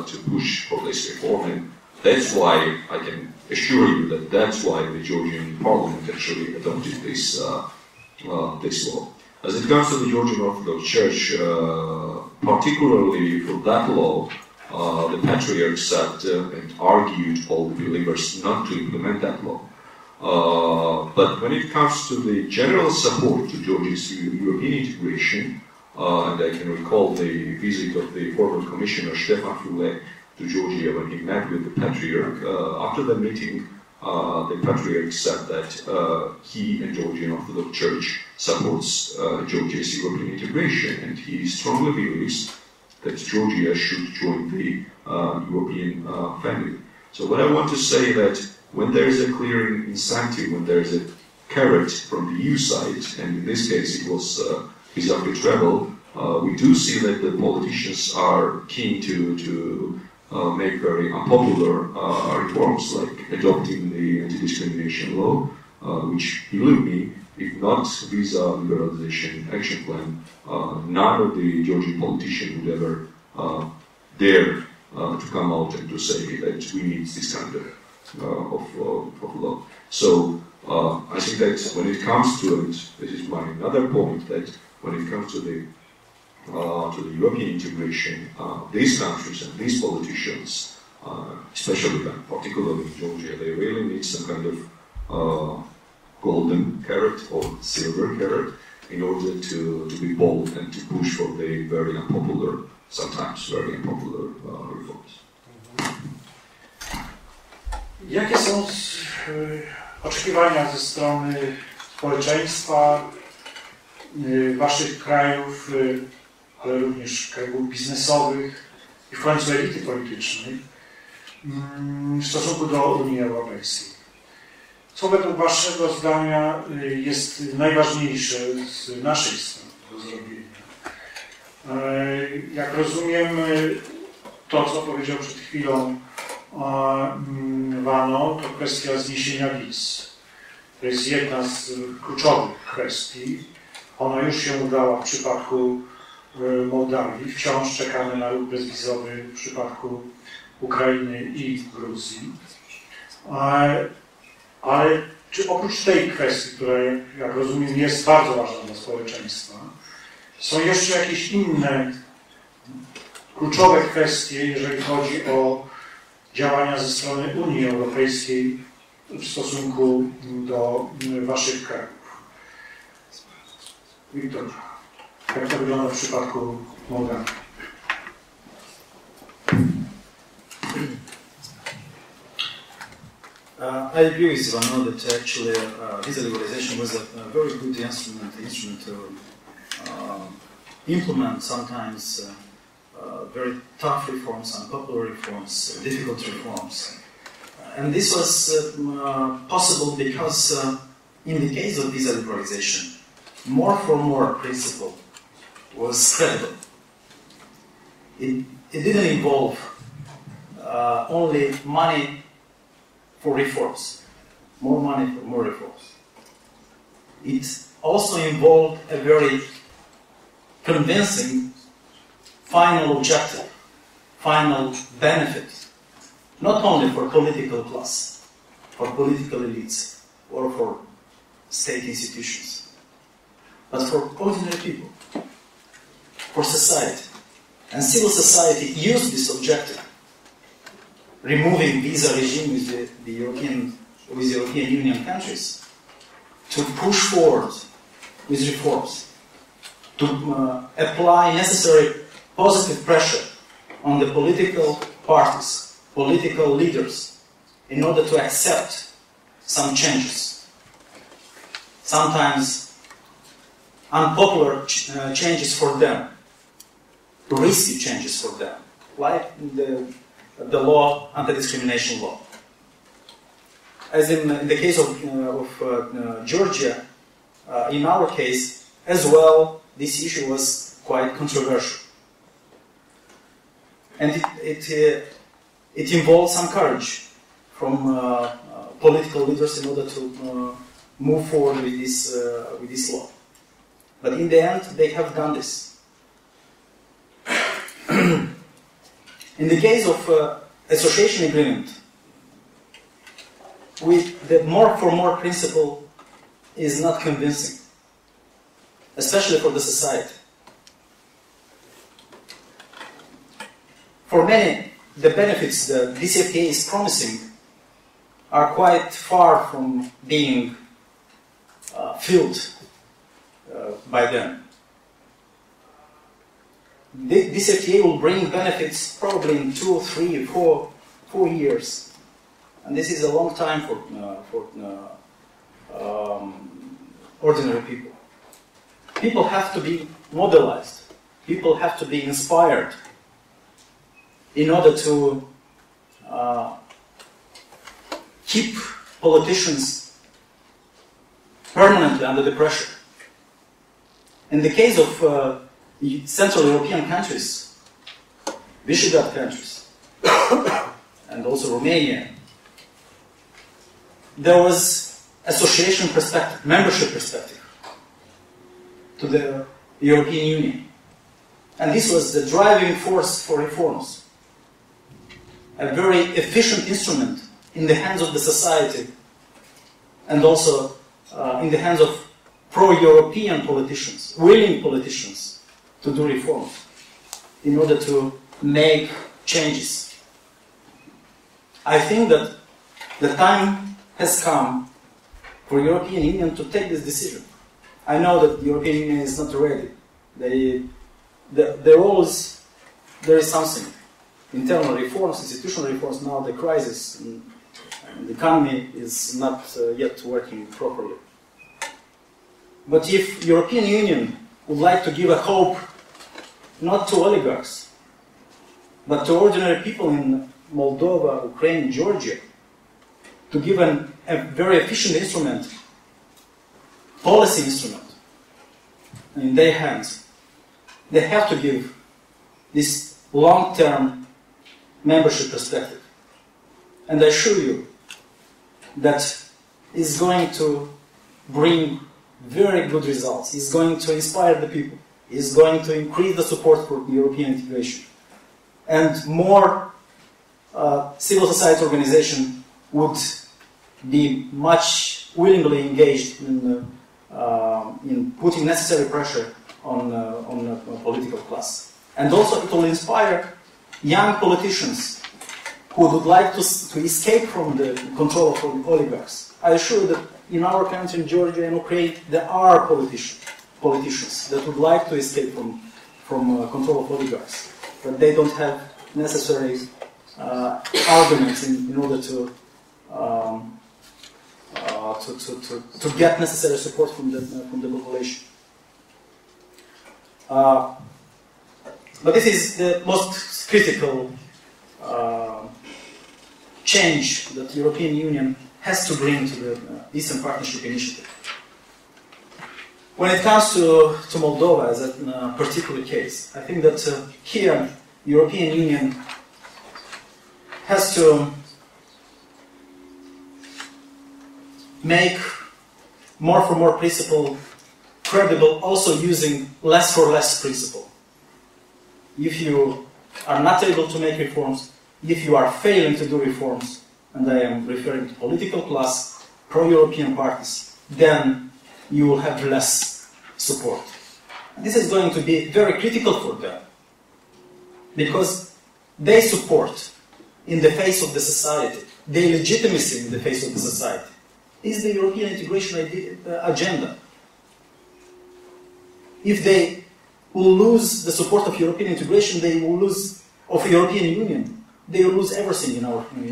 to push for this reform, and that's why I can assure you that that's why the Georgian parliament actually adopted this this law. As it comes to the Georgian Orthodox Church, particularly for that law, the patriarch said and argued all the believers not to implement that law. But when it comes to the general support to Georgia's European integration, and I can recall the visit of the former commissioner Stefan Füle to Georgia when he met with the patriarch. After the meeting, the patriarch said that he and Georgian Orthodox Church supports Georgia's European integration, and he strongly believes that Georgia should join the European family. So what I want to say that when there is a clear incentive, when there is a carrot from the EU side, and in this case it was vis-à-vis travel, we do see that the politicians are keen to make very unpopular reforms like adopting the anti-discrimination law, which, believe me, if not visa liberalization action plan, none of the Georgian politicians would ever dare to come out and to say that we need this kind of law. So I think that when it comes to it, this is my another point, that when it comes to the European integration, these countries and these politicians, especially particularly in Georgia, they really need some kind of golden carrot or silver carrot in order to be bold and to push for the very unpopular, sometimes very unpopular reforms. Jakie są oczekiwania ze strony społeczeństwa waszych krajów, ale również kręgów biznesowych i w końcu elity politycznej w stosunku do Unii Europejskiej? Co według waszego zdania jest najważniejsze z naszej strony do zrobienia? Jak rozumiem, to co powiedział przed chwilą Vano, to kwestia zniesienia wiz. To jest jedna z kluczowych kwestii. Ona już się udała w przypadku Mołdawii. Wciąż czekamy na ruch bezwizowy w przypadku Ukrainy i Gruzji. Ale czy oprócz tej kwestii, która, jak rozumiem, jest bardzo ważna dla społeczeństwa, są jeszcze jakieś inne kluczowe kwestie, jeżeli chodzi o działania ze strony Unii Europejskiej w stosunku do waszych krajów? Victora, jak to wygląda w przypadku Mołdawii? I agree with Vano that actually visa liberalization was a very good instrument to implement sometimes very tough reforms, unpopular reforms, difficult reforms. And this was possible because in the case of visa liberalization, more for more principle was credible. It didn't involve only money for reforms, more money for more reforms. It also involved a very convincing final objective, final benefit, not only for political class, for political elites, or for state institutions, but for ordinary people, for society. And civil society used this objective, removing visa regime with the European Union countries, to push forward with reforms, to apply necessary positive pressure on the political parties, political leaders, in order to accept some changes. Sometimes unpopular changes for them, risky changes for them, like the law, anti-discrimination law. As in the case of Georgia, in our case as well, this issue was quite controversial. And it involved some courage from political leaders in order to move forward with this law. But in the end, they have done this. In the case of association agreement, the more for more principle is not convincing, especially for the society. For many, the benefits the DCFTA is promising are quite far from being filled by them. This FTA will bring benefits probably in 2, 3, 4 years, and this is a long time for ordinary people. People have to be mobilized. People have to be inspired in order to keep politicians permanently under the pressure. In the case of Central European countries, Visegrad countries, and also Romania, there was association perspective, membership perspective to the European Union. And this was the driving force for reforms. A very efficient instrument in the hands of the society and also in the hands of pro-European politicians, willing politicians to do reforms in order to make changes. I think that the time has come for the European Union to take this decision. I know that the European Union is not ready. There is something. Internal reforms, institutional reforms, now the crisis and the economy is not yet working properly. But if the European Union would like to give a hope not to oligarchs, but to ordinary people in Moldova, Ukraine, Georgia, to give a very efficient instrument, policy instrument, in their hands, they have to give this long-term membership perspective. And I assure you that it's going to bring very good results. It's going to inspire the people. It's going to increase the support for European integration. And more civil society organizations would be much willingly engaged in putting necessary pressure on the political class. And also it will inspire young politicians who would like to escape from the control of oligarchs. I assure you that in our country, in Georgia and Ukraine, there are politicians that would like to escape from control of oligarchs, but they don't have necessary arguments in order to get necessary support from the population. But this is the most critical change that the European Union has to bring to the Eastern Partnership Initiative. When it comes to Moldova as a particular case, I think that here the European Union has to make more for more principle credible, also using less for less principle. If you are not able to make reforms, if you are failing to do reforms, and I am referring to political class, pro-European parties, then you will have less support. This is going to be very critical for them, because they support in the face of the society, their legitimacy in the face of the society, is the European integration agenda. If they will lose the support of European integration, they will lose of the European Union. They will lose everything in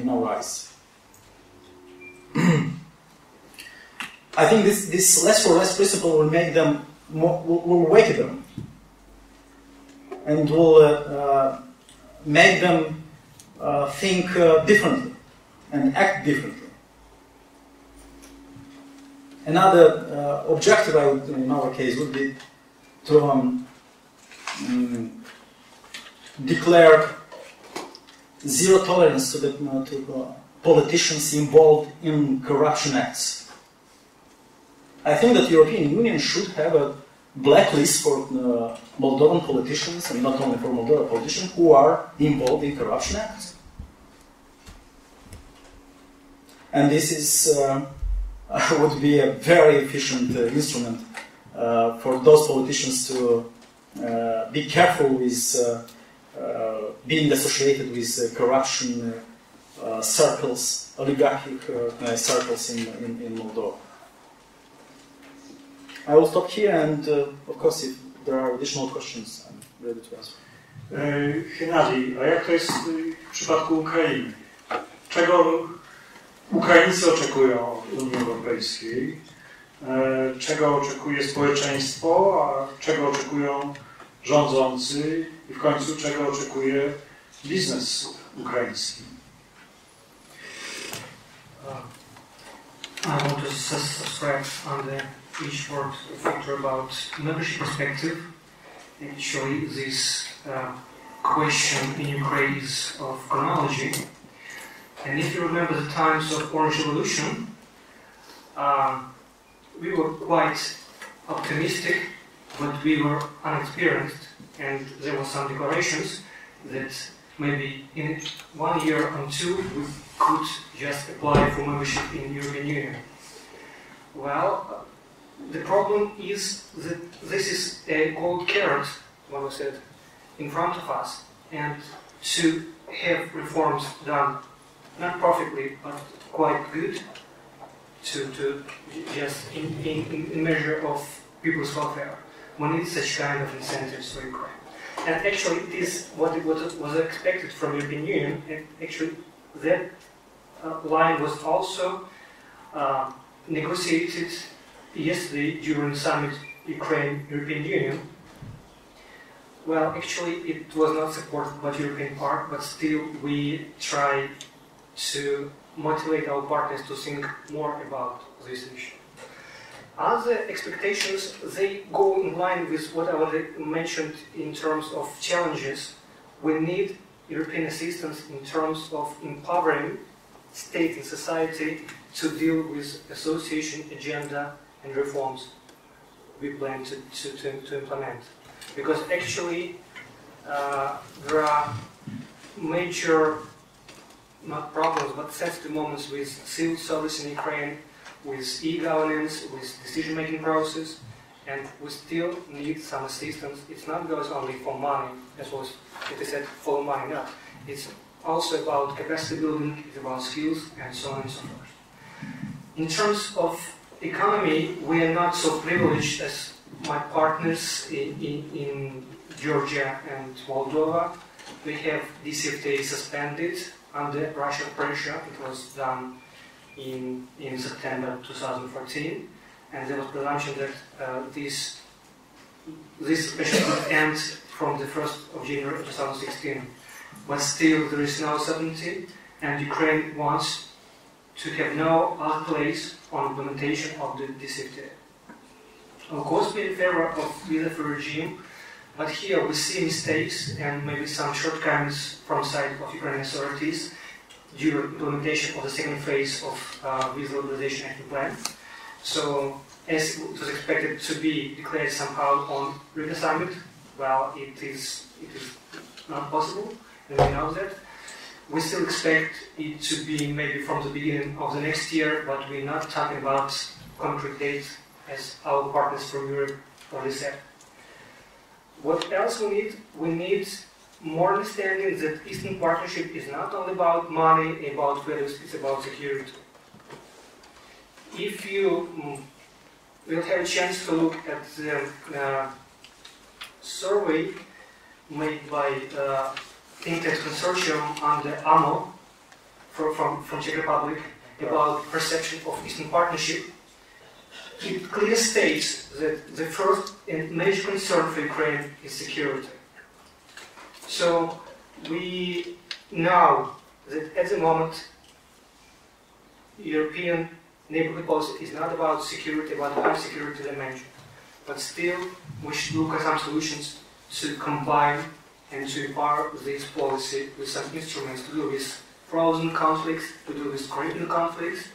our eyes. I think this less for less principle will make them will wake them, and will make them think differently and act differently. Another objective in our case would be to declare zero tolerance to politicians involved in corruption acts. I think that the European Union should have blacklist for Moldovan politicians, and not only for Moldovan politicians, who are involved in corruption acts. And this is would be a very efficient instrument for those politicians to be careful with being associated with corruption circles, oligarchic circles in Moldova. I will stop here, and of course, if there are additional questions, I'm ready to answer. Hennadij, a jak to jest w przypadku Ukrainy? Czego Ukraińcy oczekują od Unii Europejskiej? Czego oczekuje społeczeństwo, a czego oczekują rządzący i w końcu czego oczekuje biznes ukraiński? I want to subscribe on each word of Victor about membership perspective. Actually, this question in Ukraine is of chronology. And if you remember the times of Orange Revolution, we were quite optimistic, but we were unexperienced, and there were some declarations that maybe in 1 year or 2 we could just apply for membership in the European Union. Well, the problem is that this is a gold carrot, one was said, in front of us, and to have reforms done, not perfectly, but quite good, to just in measure of people's welfare. We need such kind of incentives for Ukraine. And actually it is what was expected from the European Union, and actually that line was also negotiated yesterday during summit Ukraine-European Union. Well, actually it was not supported by the European part, but still we try to motivate our partners to think more about this issue. Other expectations, they go in line with what I already mentioned in terms of challenges. We need European assistance in terms of empowering state and society to deal with association agenda and reforms we plan to implement. Because actually there are major, not problems, but sensitive moments with civil service in Ukraine, with e-governance, with decision-making process, and we still need some assistance. It's not goes only for money, as was it is said, for money, no. It's also about capacity building, it's about skills, and so on and so forth. In terms of economy, we are not so privileged as my partners in Georgia and Moldova. We have DCFTA suspended under Russian pressure. It was done in September 2014, and there was presumption that this suspension would end from the 1st of January 2016. But still there is no certainty, and Ukraine wants to have no other place on implementation of the DCFTA. Of course, we're in favor of visa-free regime, but here we see mistakes and maybe some shortcomings from the side of Ukrainian authorities during implementation of the second phase of visa liberalization action plan. So, as it was expected to be declared somehow on Riga summit, well, it is not possible, and we know that. We still expect it to be maybe from the beginning of the next year, but we're not talking about concrete dates as our partners from Europe already said. What else we need? We need more understanding that Eastern Partnership is not only about money, about values, it's about security. If you will have a chance to look at the survey made by think tank consortium under AMO from Czech Republic about perception of Eastern Partnership, it clearly states that the first and major concern for Ukraine is security. So we know that at the moment European neighborhood policy is not about security, about high security dimension. But still we should look at some solutions to combine and to empower this policy with some instruments to deal with frozen conflicts, to deal with current conflicts,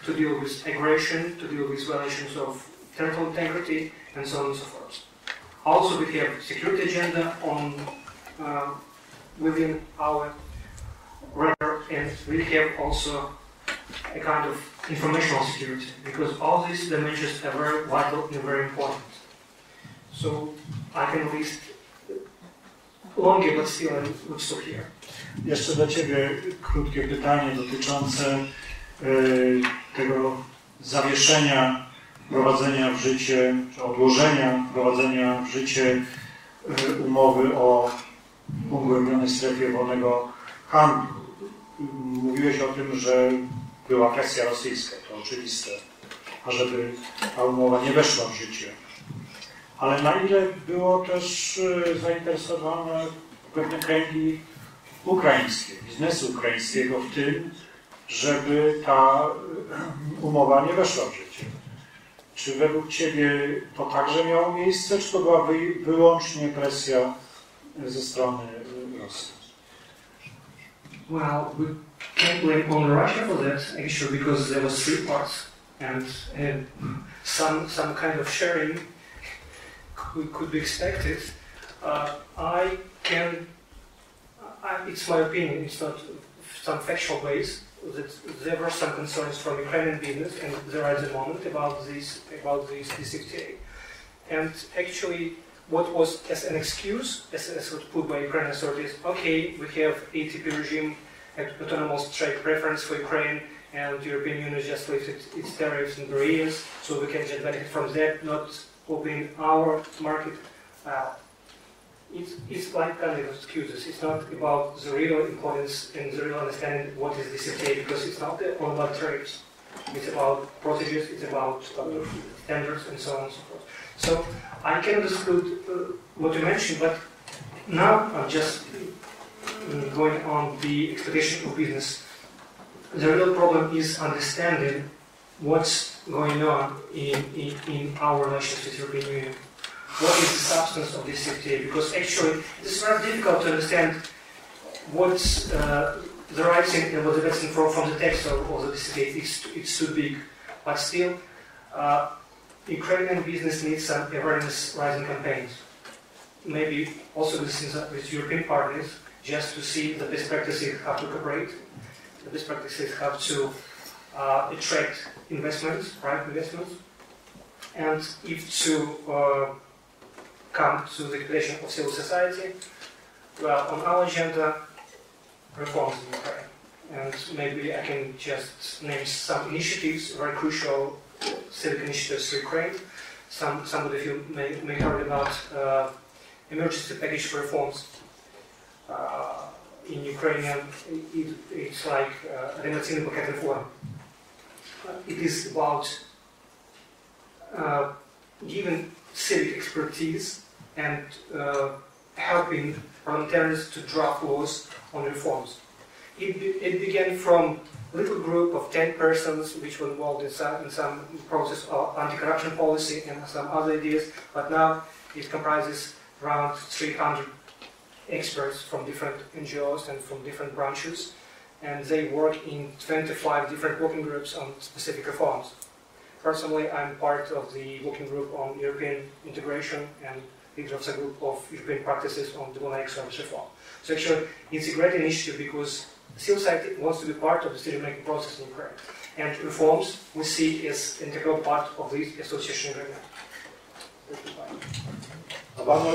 to deal with aggression, to deal with violations of territorial integrity, and so on and so forth. Also, we have security agenda on within our radar, and we have also a kind of informational security, because all these dimensions are very vital and very important. So I can list longer, but still I would stop here. Jeszcze do Ciebie krótkie pytanie dotyczące tego zawieszenia wprowadzenia w życie, czy odłożenia wprowadzenia w życie umowy o pogłębionej strefie wolnego handlu. Mówiłeś o tym, że była presja rosyjska, to oczywiste, ażeby ta umowa nie weszła w życie. Ale na ile było też zainteresowane pewne kręgi ukraińskie, biznesu ukraińskiego w tym, żeby ta umowa nie weszła w życie? Czy według Ciebie to także miało miejsce, czy to była wyłącznie presja ze strony Rosji? Well, we can't blame only Russia for that, actually, because there was three parts, and some kind of sharing could be expected. It's my opinion, it's not some factual base, that there were some concerns from Ukrainian business and there at the moment about this FTA. And actually, what was as an excuse, as was put by Ukrainian authorities, okay, we have ATP regime, autonomous trade preference for Ukraine, and the European Union just lifted its tariffs and barriers, so we can just benefit from that, not opening our market. It's like kind of excuses. It's not about the real importance and the real understanding what is this FTA, because it's not all about tariffs. It's about procedures, it's about standards, and so on and so forth. So I cannot exclude what you mentioned, but now I'm just going on the expectation of business. The real problem is understanding what's going on in our relations with the European Union. What is the substance of this FTA? Because actually, it's very difficult to understand what's the writing and what's the lesson from the text of the FTA. It's too big, but still, Ukrainian business needs some awareness-raising campaigns. Maybe also with European partners, just to see the best practices how to cooperate, the best practices how to attract investments, private investments, and if to come to the creation of civil society. Well, on our agenda, reforms in Ukraine. And maybe I can just name some initiatives, very crucial civic initiatives for Ukraine. Some of you may heard about emergency package reforms. In Ukrainian, it's like Relacja paket reform. It is about giving civic expertise and helping parliamentarians to draft laws on reforms. It began from a little group of 10 persons which were involved in some process of anti-corruption policy and some other ideas, but now it comprises around 300 experts from different NGOs and from different branches, and they work in 25 different working groups on specific reforms. Personally, I'm part of the working group on European integration and leader of the group of European practices on diplomatic service reform. So actually, it's a great initiative because civil society wants to be part of the decision-making process in Ukraine. And reforms we see as an integral part of this association agreement. Vano,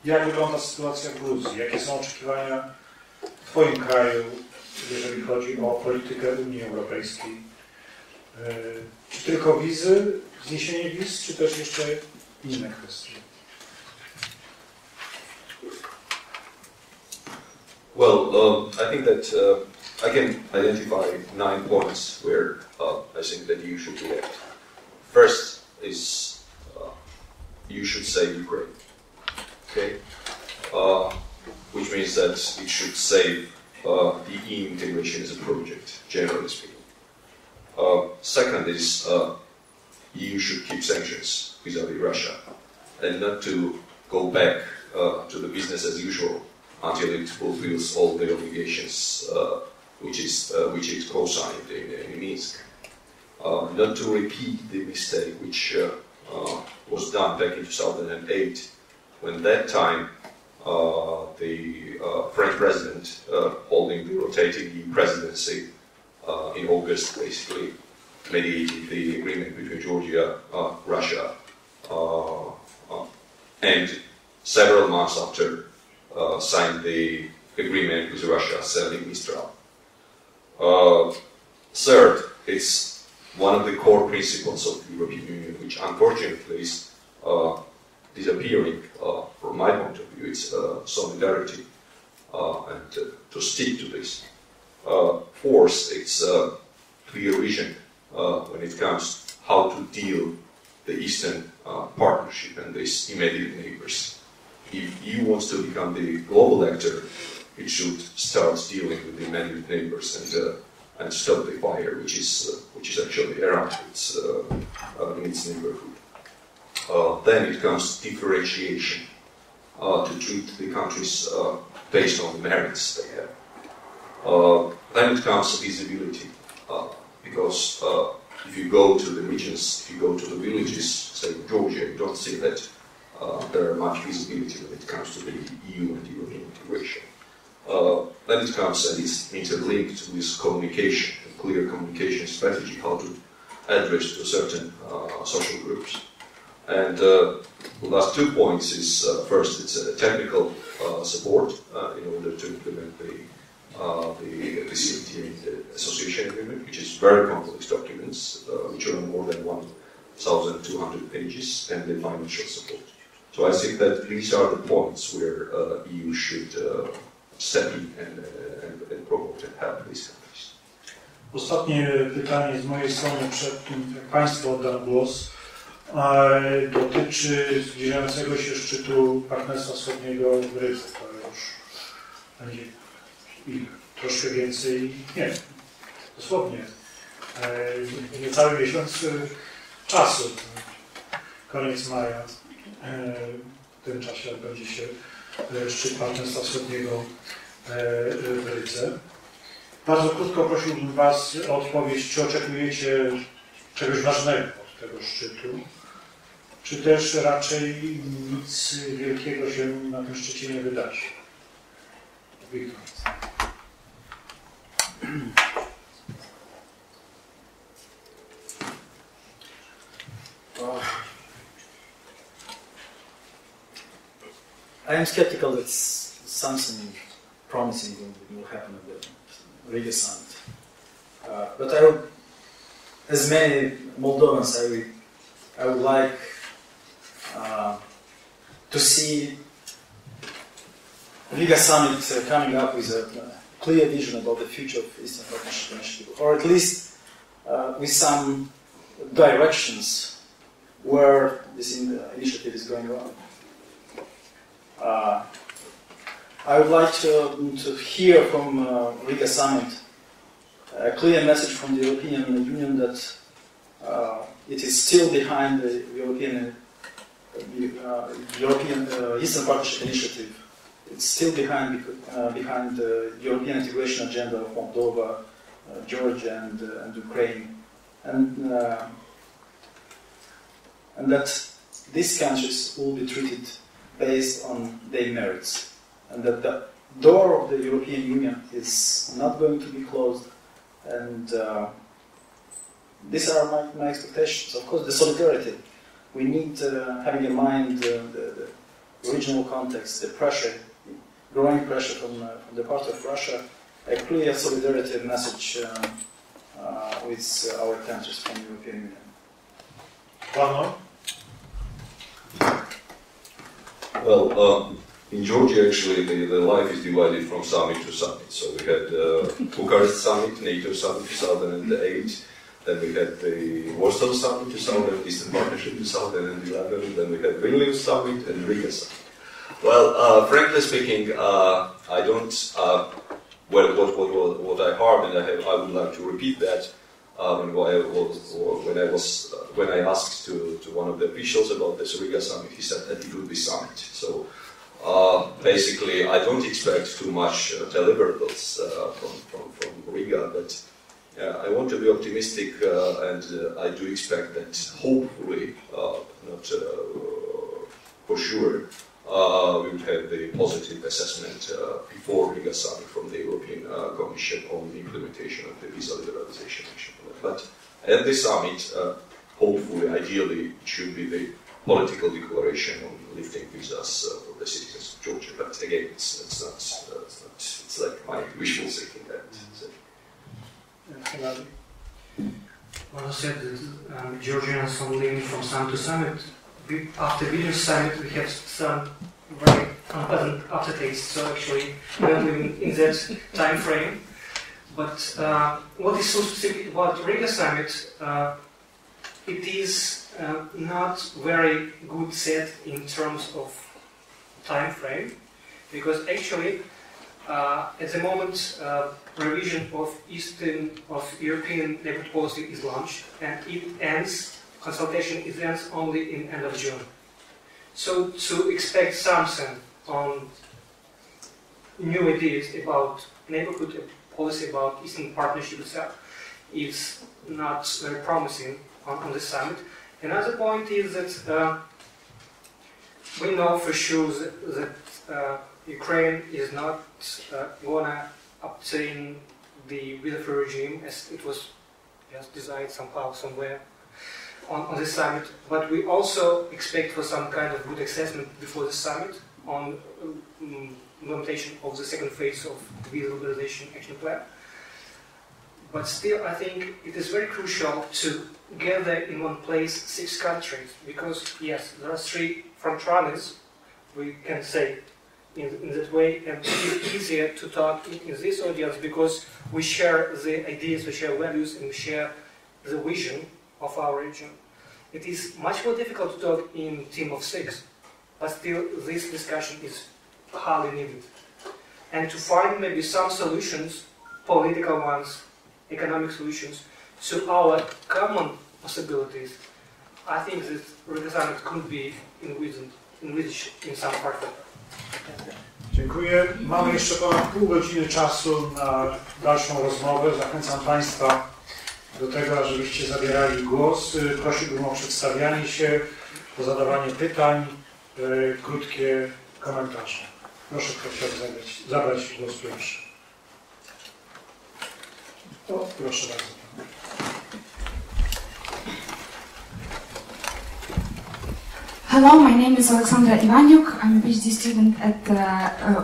jak wygląda sytuacja w Gruzji? Jakie są oczekiwania w Twoim kraju, jeżeli chodzi o politykę Unii Europejskiej? Czy tylko wizy, zniesienie wiz, czy też jeszcze inne kwestie? Well, I think that I can identify 9 points where I think that you should react. First is you should save Ukraine, okay? Which means that it should save the EU integration as a project, generally speaking. Second is EU should keep sanctions vis-à-vis Russia and not to go back to the business as usual until it fulfills all the obligations which is co-signed in Minsk. Not to repeat the mistake which was done back in 2008, when that time the French president holding the rotating EU presidency in August basically mediated the agreement between Georgia, Russia, and several months after signed the agreement with Russia selling Mistral. Third, it's one of the core principles of the European Union, which unfortunately is disappearing from my point of view. It's solidarity, and to stick to this. Fourth, it's a clear vision when it comes how to deal the Eastern Partnership and these immediate neighbors. If EU wants to become the global actor, it should start dealing with the immediate neighbors and stop the fire, which is actually around in its neighborhood. Then it comes differentiation, to treat the countries based on the merits they have. Then it comes visibility, because if you go to the regions, if you go to the villages, say in Georgia, you don't see that there are much visibility when it comes to the EU and European integration. Then it comes and it's interlinked with communication, a clear communication strategy, how to address to certain social groups. And the last 2 points is, first, it's a technical support in order to implement the CFTA and the association agreement, which is very complex documents, which are more than 1,200 pages, and the financial support. So I think that these are the points where EU should step in and promote and help these countries. Ostatnie pytanie z mojej strony przed tym, jak Państwu oddam głos, dotyczy zbliżającego się szczytu Partnerstwa Wschodniego w Rydze. To już będzie troszkę więcej, nie, dosłownie niecały miesiąc czasu, koniec maja. W tym czasie odbędzie się szczyt Partnerstwa Wschodniego w Rydze. Bardzo krótko prosiłbym Was o odpowiedź, czy oczekujecie czegoś ważnego od tego szczytu, czy też raczej nic wielkiego się na tym szczycie nie wydarzy. Victor. I am skeptical that something promising will happen at the Riga summit. But I would, as many Moldovans, I would like to see Riga summit coming up with a clear vision about the future of Eastern Partnership Initiative, or at least with some directions where this initiative is going on. I would like to hear from Riga Summit a clear message from the European Union that it is still behind the European Eastern Partnership Initiative. It's still behind the European integration agenda of Moldova, Georgia, and Ukraine, and that these countries will be treated based on their merits, and that the door of the European Union is not going to be closed. And these are my expectations. Of course, the solidarity. We need, having in mind the regional context, the pressure, growing pressure from the part of Russia, a clear solidarity message with our countries from the European Union. Vano? Well, in Georgia, actually, the life is divided from summit to summit. So we had Bucharest summit, NATO summit 2008. Then we had the Warsaw summit 2000, Eastern Partnership 2011. Then we had Vilnius summit and Riga summit. Well, frankly speaking, I don't. Well, what I heard, and I would like to repeat that. When I asked to one of the officials about this Riga summit, he said that it would be summit. So basically, I don't expect too much deliverables from Riga, but I want to be optimistic, and I do expect that hopefully for sure we would have the positive assessment before Riga summit from the European Commission on the implementation of the visa liberalization action plan. But at the summit, hopefully, ideally, it should be the political declaration on lifting visas for the citizens of Georgia. But again, it's like my wishful thinking that. Well, I said that Georgians are living from summit to summit. After Vilnius summit, we have some very unpleasant aftertaste. So actually, we are living in that time frame. But what is so specific about Riga summit? It is not very good set in terms of time frame, because actually, at the moment, revision of European neighborhood policy is launched, and it ends. Consultation ends only in end of June. So to expect something on new ideas about neighborhood policy, about Eastern Partnership itself, is not very promising on this summit. Another point is that we know for sure that Ukraine is not going to obtain the visa-free regime as it was just designed somehow, somewhere on this summit, but we also expect for some kind of good assessment before the summit on implementation of the second phase of the visa liberalization action plan. But still, I think it is very crucial to gather in one place 6 countries, because yes, there are 3 frontrunners, we can say in that way, and it is easier to talk in this audience because we share the ideas, we share values, and we share the vision of our region. It is much more difficult to talk in a team of 6, but still this discussion is highly needed. And to find maybe some solutions, political ones, economic solutions, to our common possibilities, I think that Riga summit could be envisaged in some part of it. Dziękuję. Mamy jeszcze ponad pół godziny czasu na dalszą rozmowę. Zachęcam Państwa do tego, żebyście zabierali głos. Prosiłbym o przedstawianie się, o zadawanie pytań, krótkie komentarze. Proszę, kto chciałby zabrać głos pierwszy. O, proszę bardzo. Hello, my name is Alexandra Ivaniuk. I'm a PhD student at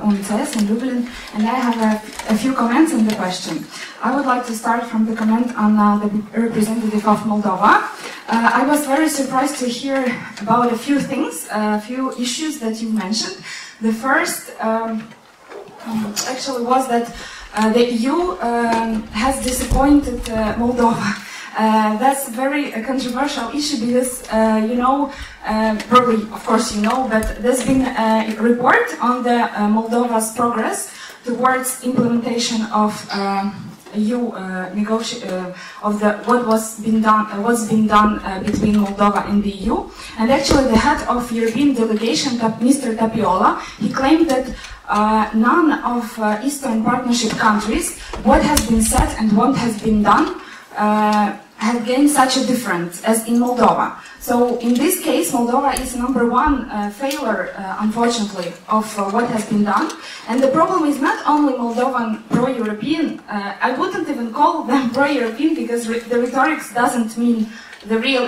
UNCS in Lublin, and I have a few comments on the question. I would like to start from the comment on the representative of Moldova. I was very surprised to hear about a few things, a few issues that you mentioned. The first actually was that the EU has disappointed Moldova. That's a very controversial issue because, probably, of course you know, but there's been a report on the Moldova's progress towards implementation of EU what's been done between Moldova and the EU. And actually the head of European delegation, Mr. Tapiola, he claimed that none of Eastern Partnership countries, what has been said and what has been done, have gained such a difference as in Moldova. So in this case, Moldova is #1 failure, unfortunately, of what has been done. And the problem is not only Moldovan pro-European, I wouldn't even call them pro-European because the rhetoric doesn't mean the real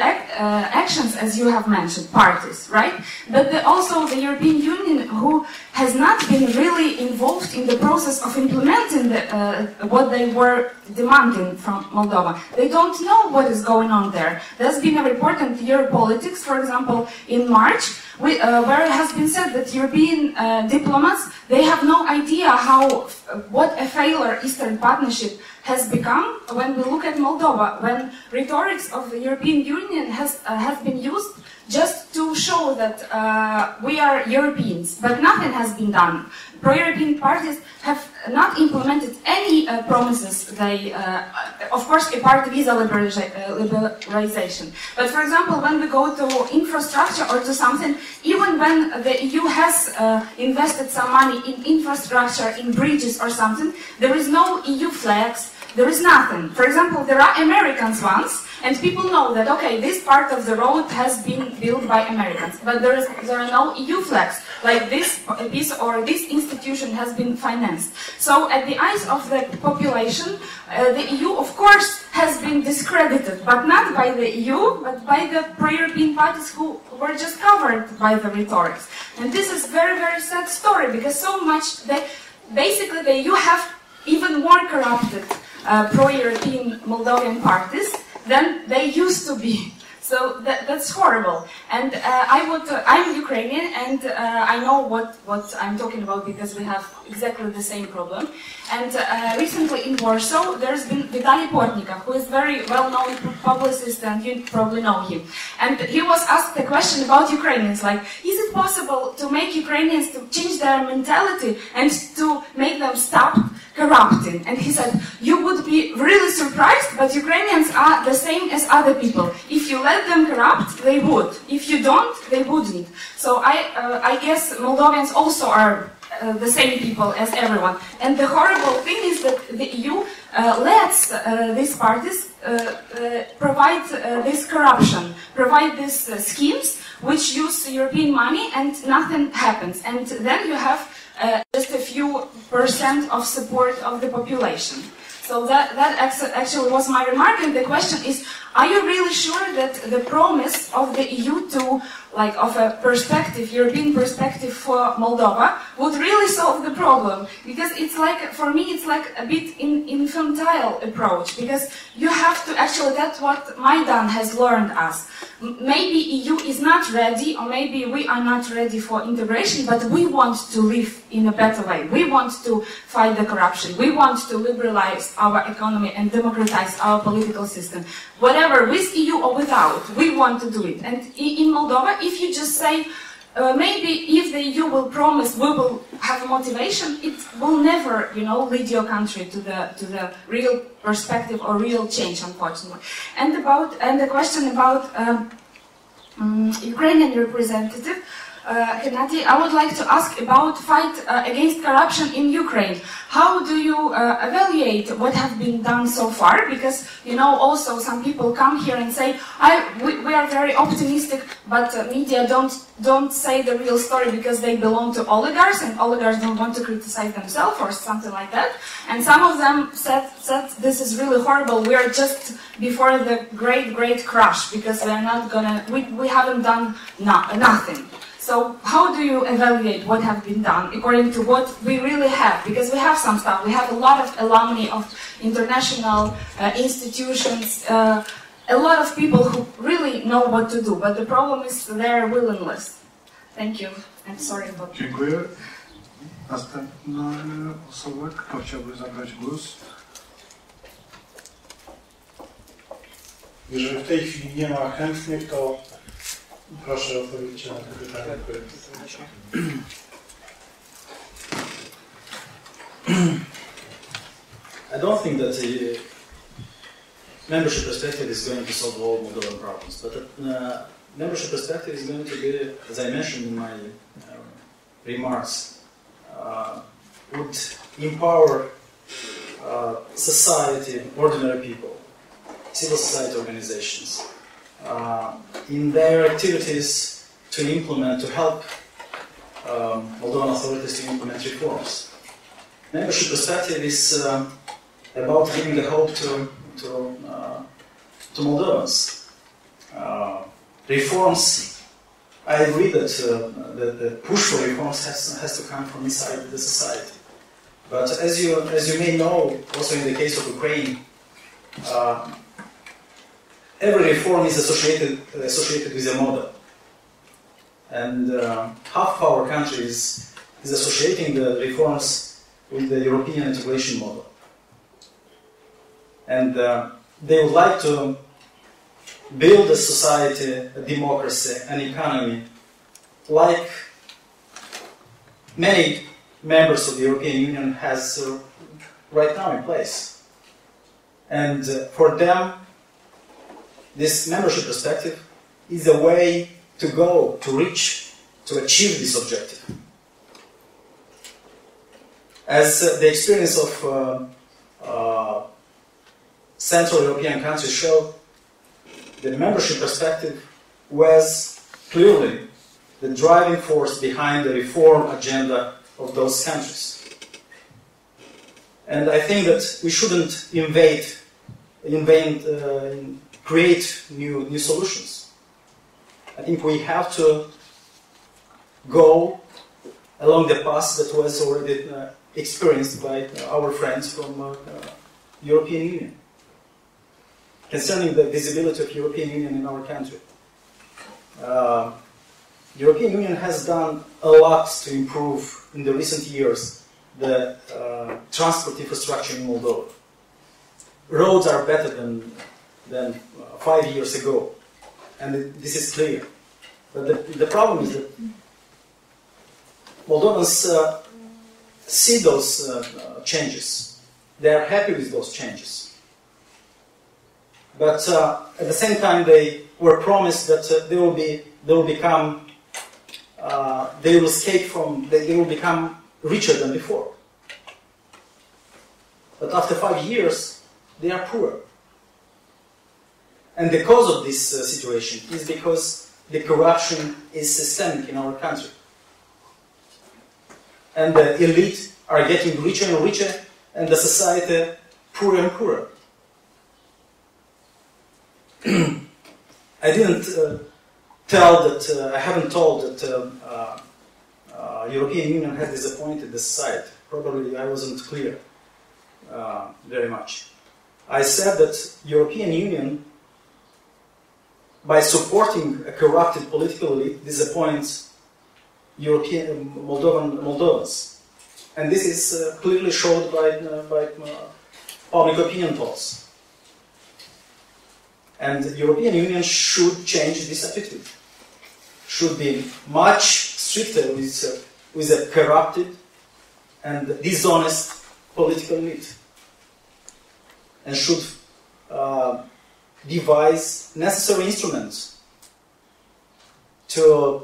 actions, as you have mentioned, parties, right? But also the European Union, who has not been really involved in the process of implementing what they were demanding from Moldova. They don't know what is going on there. There's been a report in Europolitics, for example, in March, where it has been said that European diplomats, they have no idea what a failure Eastern Partnership has become when we look at Moldova, when rhetorics of the European Union has been used just to show that we are Europeans, but nothing has been done. Pro-European parties have not implemented any promises. They, of course, apart visa liberalization. But for example, when we go to infrastructure or to something, even when the EU has invested some money in infrastructure, in bridges or something, there is no EU flags. There is nothing. For example, there are American ones, And people know that, okay, this part of the road has been built by Americans, but there are no EU flags, like this piece or this institution has been financed. So at the eyes of the population, the EU, of course, has been discredited, but not by the EU, but by the pro-European parties who were just covered by the rhetorics. And this is very, very sad story, because so much, basically the EU have even more corrupted pro-European Moldovan parties than they used to be. So that's horrible. And I'm Ukrainian, and I know what I'm talking about, because we have exactly the same problem. And recently in Warsaw, there's been Vitaly Portnikov, who is very well-known publicist, and you probably know him. And he was asked a question about Ukrainians, like, is it possible to make Ukrainians to change their mentality and to make them stop corrupting? And he said, you would be really surprised, but Ukrainians are the same as other people. If you let them corrupt, they would. If you don't, they wouldn't. So I guess Moldovians also are the same people as everyone. And the horrible thing is that the EU lets these parties provide this corruption, provide these schemes which use European money, and nothing happens. And then you have just a few % of support of the population. So that actually was my remark, and the question is, are you really sure that the promise of the EU to, like, of a perspective, European perspective for Moldova would really solve the problem? Because it's like, for me, it's like a bit infantile approach, because you have to actually, that's what Maidan has learned us. Maybe EU is not ready, or maybe we are not ready for integration, but we want to live in a better way. We want to fight the corruption. We want to liberalize our economy and democratize our political system. Whatever, with EU or without, we want to do it. And in Moldova, if you just say, maybe if the EU will promise we will have a motivation, it will never, lead your country to the real perspective or real change, unfortunately. And the question about Ukrainian representative, Hennadija, I would like to ask about fight against corruption in Ukraine. How do you evaluate what has been done so far? Because, also some people come here and say, we are very optimistic, but media don't say the real story because they belong to oligarchs, and oligarchs don't want to criticize themselves or something like that. And some of them said this is really horrible. We are just before the great crash, because we are not gonna, we haven't done nothing. So how do you evaluate what has been done according to what we really have? Because we have some stuff. We have a lot of alumni of international institutions, a lot of people who really know what to do, but the problem is their willingness. Thank you. I'm sorry about that. Dziękuję. Następna osoba, kto chciałby zabrać głos? Jeżeli w tej chwili nie ma chętnych, to proszę o odpowiedź na to pytanie. I don't think that the membership perspective is going to solve all Moldovan problems, but the membership perspective is going to be, as I mentioned in my remarks, would empower society, ordinary people, civil society organizations, in their activities to help Moldovan authorities to implement reforms. Membership perspective is about giving the hope to Moldovans. Reforms, I agree that the push for reforms has to come from inside the society. But as you may know, also in the case of Ukraine, every reform is associated with a model. And half of our country is associating the reforms with the European integration model. And they would like to build a society, a democracy, an economy, like many members of the European Union has right now in place. And for them, this membership perspective is a way to go, to achieve this objective. As the experience of Central European countries show, the membership perspective was clearly the driving force behind the reform agenda of those countries. And I think that we shouldn't create new solutions. I think we have to go along the path that was already experienced by our friends from European Union concerning the visibility of European Union in our country. European Union has done a lot to improve in the recent years the transport infrastructure in Moldova. Roads are better than 5 years ago, and this is clear. But the problem is that Moldovans see those changes. They are happy with those changes. But at the same time, they were promised that they will become richer than before. But after 5 years, they are poorer. And the cause of this situation is because the corruption is systemic in our country. And the elite are getting richer and richer, and the society poorer and poorer. I haven't told that European Union has disappointed the society. Probably I wasn't clear very much. I said that European Union, by supporting a corrupted political elite, disappoints Moldovans. And this is clearly showed by public opinion polls. And the European Union should change this attitude. Should be much stricter with a corrupted and dishonest political elite. And should devise necessary instruments to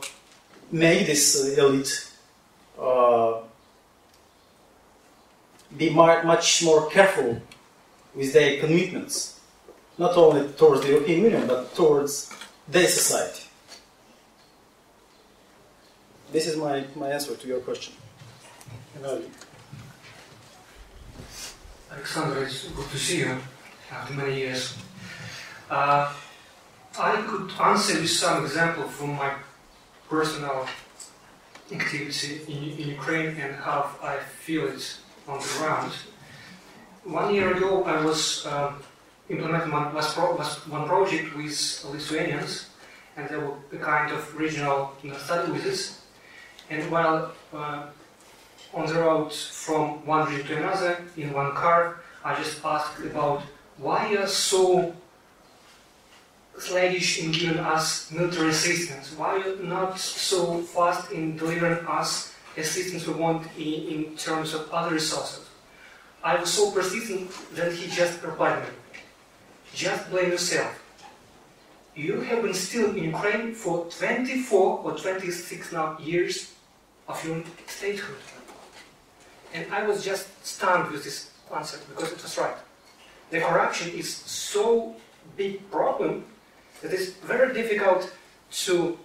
make this elite be much more careful with their commitments, not only towards the European Union, but towards their society. This is my answer to your question. Alexander, it's good to see you after many years. I could answer with some example from my personal activity in Ukraine and how I feel it on the ground. 1 year ago, I was implementing one project with Lithuanians, and there were a kind of regional study visits. And while on the road from one region to another in one car, I just asked about why you are so sluggish in giving us military assistance. Why are you not so fast in delivering us assistance we want in terms of other resources? I was so persistent that he just replied me, just blame yourself. You have been still in Ukraine for 24 or 26 now years of your statehood. And I was just stunned with this answer, because it was right. The corruption is so big problem that it's very difficult to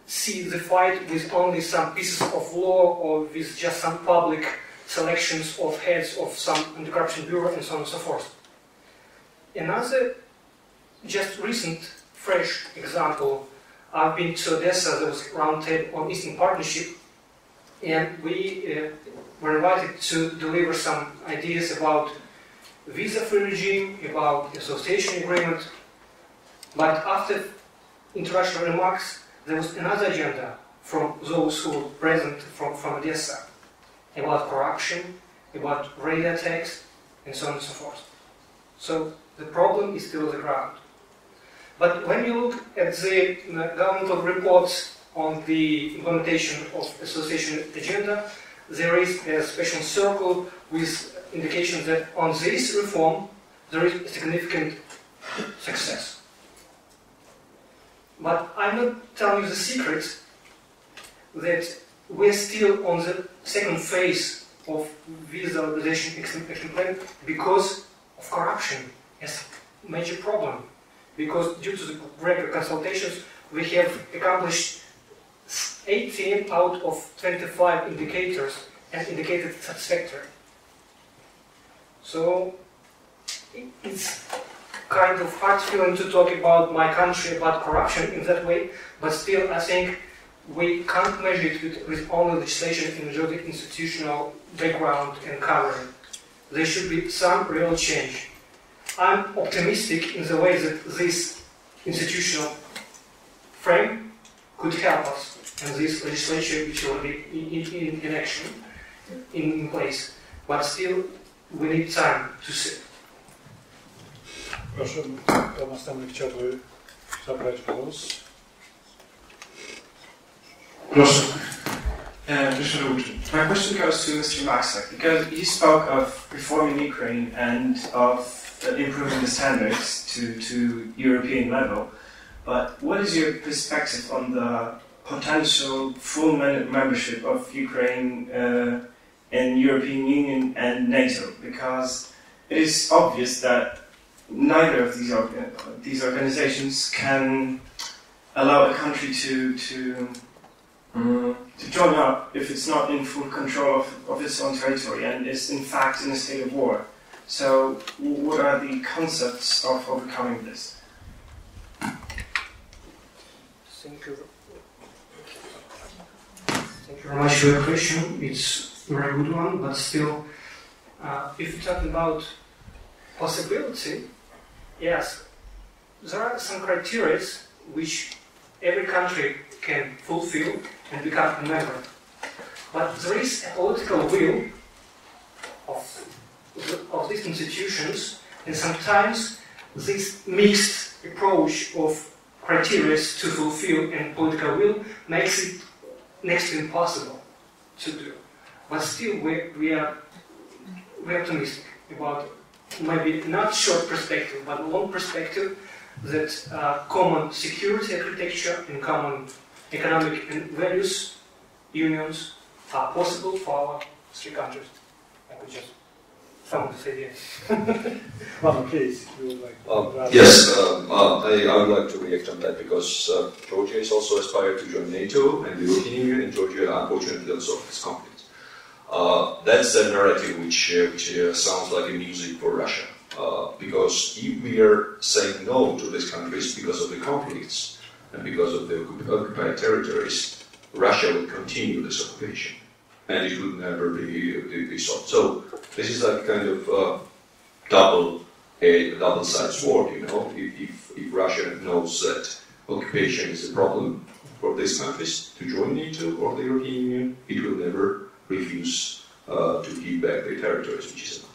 see the fight with only some pieces of law or with just some public selections of heads of some anti-corruption bureau and so on and so forth. Another just recent, fresh example, I've been to Odessa. There was a roundtable on Eastern Partnership, and we were invited to deliver some ideas about visa-free regime, about association agreement. But after introductory remarks, there was another agenda from those who were present from Odessa about corruption, about raid attacks, and so on and so forth. So the problem is still on the ground. But when you look at the governmental reports on the implementation of association agenda, there is a special circle with indications that on this reform there is a significant success. But I'm not telling you the secret that we're still on the second phase of visa liberalization action plan because of corruption as a major problem. because due to the regular consultations, we have accomplished 18 out of 25 indicators and indicated satisfactory. So it's kind of hard feeling to talk about my country, about corruption in that way, but still I think we can't measure it with only legislation and the institutional background and covering. There should be some real change. I'm optimistic in the way that this institutional frame could help us, and this legislation which will be in action, in place. But still, we need time to see. Proszę, kto następny chciałby zabrać głos? Proszę. My question goes to Mr. Maksaka, because you spoke of reforming Ukraine and of improving the standards to European level, but what is your perspective on the potential full membership of Ukraine in European Union and NATO? Because it is obvious that neither of these organizations can allow a country to join up if it's not in full control of its own territory and is in fact in a state of war. So what are the concepts of overcoming this? Thank you very much for your question. It's a very good one, but still, if you talk about possibility, yes, there are some criteria which every country can fulfill and become a member. But there is a political will of these institutions, and sometimes this mixed approach of criteria to fulfill and political will makes it next to impossible to do. But still, we are optimistic about maybe not short perspective, but long perspective, that common security architecture and common economic and values unions are possible for our three countries. I could just someone to say yes. Vano, please. You would like Yes, I would like to react on that because Georgia is also aspired to join NATO and the European Union, and Georgia unfortunately also has conflict. That's a narrative which sounds like a music for Russia. Because if we are saying no to these countries because of the conflicts and because of the occupied territories, Russia will continue this occupation, and it will never be solved. So this is like kind of double-sided sword, you know. If Russia knows that occupation is a problem for these countries to join NATO or the European Union, it will never refuse to give back their territories, which is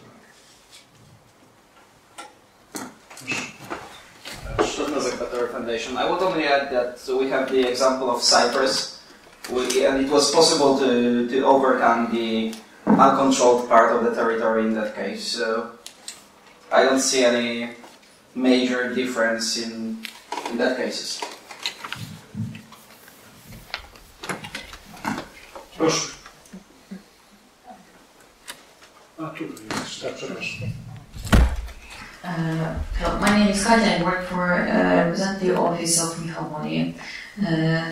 Foundation. I would only add that we have the example of Cyprus, and it was possible to overcome the uncontrolled part of the territory in that case. So I don't see any major difference in that cases. Proszę. A tu jest, tak, przepraszam. Hello, my name is Katja. I work for represent the office of Michał,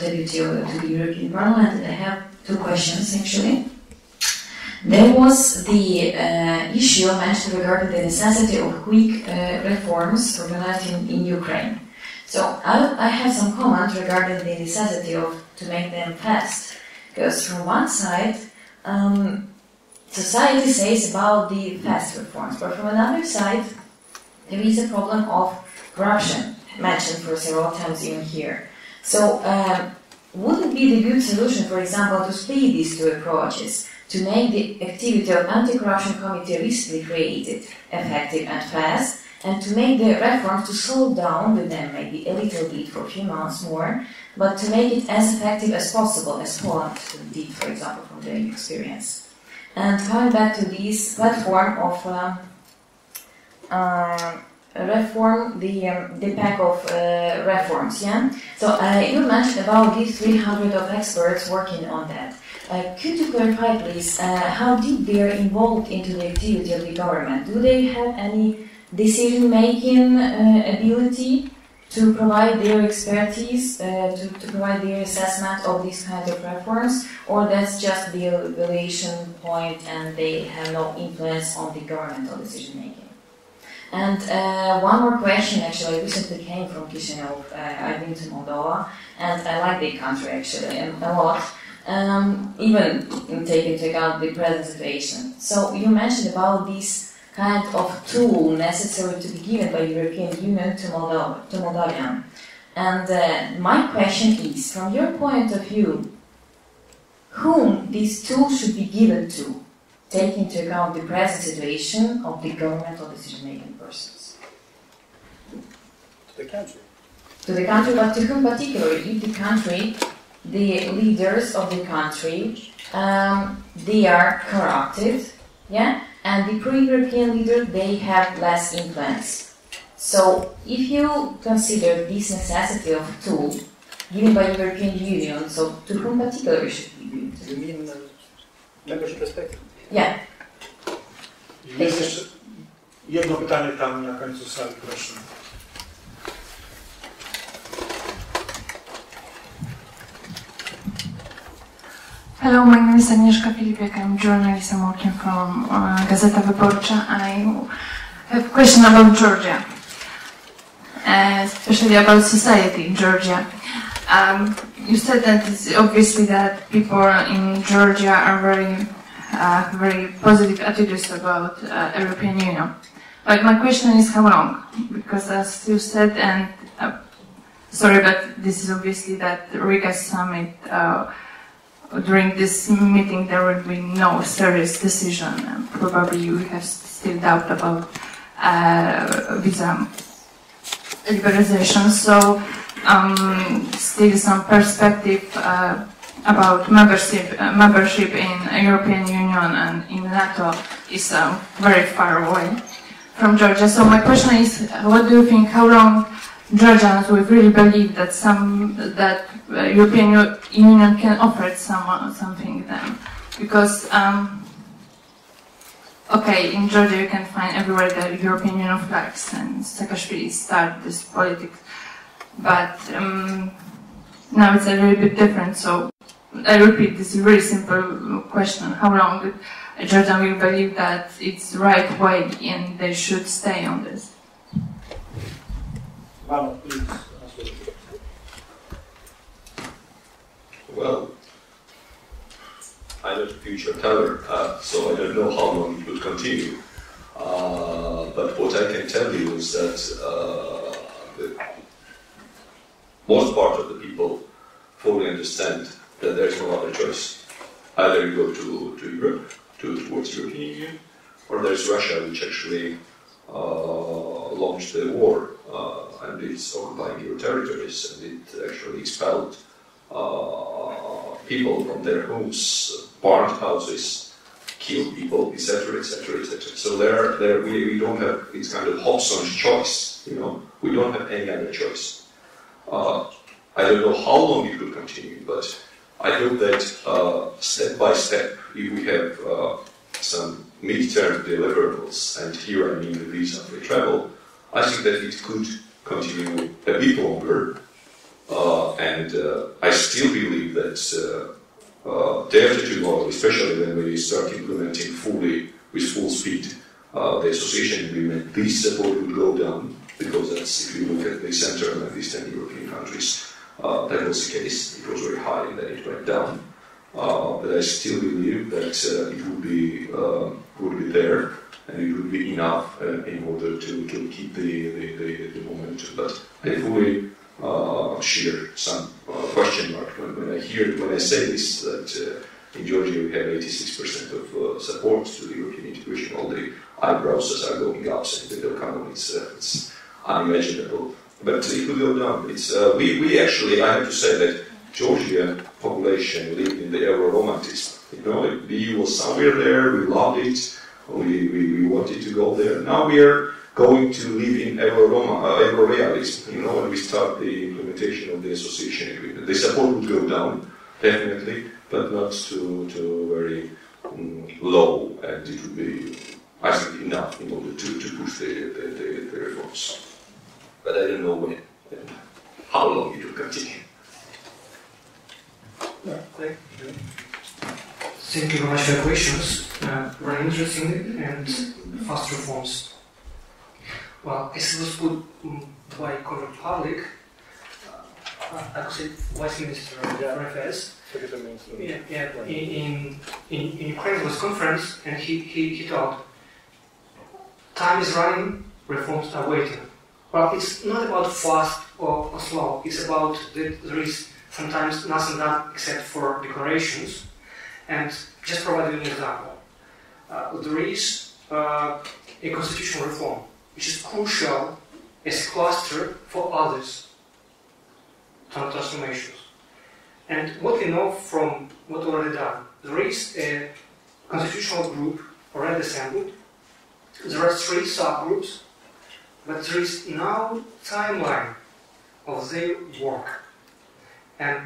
deputy to the European Parliament. I have two questions actually. There was the issue mentioned regarding the necessity of quick reforms organized in Ukraine. So I have some comment regarding the necessity to make them fast, because from one side society says about the fast reforms, but from another side there is a problem of corruption, mentioned for several times even here. So, would it be the good solution, for example, to split these two approaches, to make the activity of anti-corruption committee recently created effective and fast, and to make the reforms to slow down with them maybe a little bit for a few months more, but to make it as effective as possible, as Poland did, for example, from their experience. And coming back to this platform of reform, the pack of reforms, yeah? So you mentioned about these 300 of experts working on that. Could you clarify, please, how deep they are involved into the activity of the government? Do they have any decision-making ability to provide their expertise, to provide their assessment of these kinds of reforms, or that's just the evaluation point and they have no influence on the governmental decision making? And one more question, actually, I recently came from Chisinau. I've been to Moldova, and I like the country actually a lot, even taking into account the present situation. So you mentioned about this kind of tool necessary to be given by European Union to Moldavian. And my question is, from your point of view, whom this tool should be given to, take into account the present situation of the governmental decision-making persons? To the country. To the country, but to whom particularly? If the country, the leaders of the country, they are corrupted, yeah? And the pro-European leaders, they have less influence. So, if you consider this necessity of a tool given by the European Union, so to whom particularly should be given? You mean membership perspective? Yeah. Jest jeszcze jedno pytanie tam na końcu sali, proszę. Hello, my name is Agnieszka Filipiak. I'm a journalist. I'm working from Gazeta Wyborcza. I have a question about Georgia, especially about society in Georgia. You said that it's obviously that people in Georgia are very positive attitudes about European Union. But my question is how long? Because as you said, and sorry, but this is obviously that Riga summit. During this meeting, there will be no serious decision, and probably you have still doubt about visa liberalization. So, still some perspective about membership in European Union and in NATO is very far away from Georgia. So my question is, what do you think? How long Georgians will really believe that European Union can offer something them? Because okay, in Georgia you can find everywhere the European Union flags, and Saakashvili started this politics, but now it's a little bit different. So I repeat, this is a very simple question: how long Georgia will believe that it's the right way and they should stay on this? Vano, please. Well, I'm not a future teller, so I don't know how long it will continue. But what I can tell you is that the most part of the people fully understand that there is no other choice. Either you go to Europe, towards the European Union, or there's Russia, which actually launched the war, and it's occupying your territories, and it actually expelled people from their homes, burned houses, killed people, etc., etc., etc. So we don't have, it's kind of Hobson's choice, you know, we don't have any other choice. I don't know how long it will continue, but I hope that step by step, if we have some mid-term deliverables, and here I mean the visa for travel, I think that it could continue a bit longer, and I still believe that day after tomorrow, especially when we start implementing fully, with full speed, the association agreement, this support will go down, because that's, if you look at the Central and Eastern European countries, that was the case. It was very high and then it went down. But I still believe that it would be there, and it would be enough in order to keep the momentum. But I fully share some question mark when I say this, that in Georgia we have 86% of support to the European integration. All the eyebrows are going up, saying that it's unimaginable. But it will go down. It's we actually, I have to say that Georgian population lived in the Euro-romanticism. You know, the EU was somewhere there. We loved it. We wanted to go there. Now we are going to live in Euro-realism. You know, when we start the implementation of the association agreement, the support would go down definitely, but not to very low, and it would be, I think, enough in order to push the reforms. But I don't know when. how long it will continue. Thank you very much for your questions. Very interesting and fast reforms. Well, as it was put by Conrad Pavlik, I could say Vice Minister of Foreign Affairs. In Ukraine was conference, and he told, time is running, reforms are waiting. Well, it's not about fast or slow. It's about that there is sometimes nothing done except for declarations. And just provide you an example. There is a constitutional reform, which is crucial as a cluster for others transformations. And what we know from what already done, there is a constitutional group already assembled. There are 3 subgroups, but there is no timeline of their work. And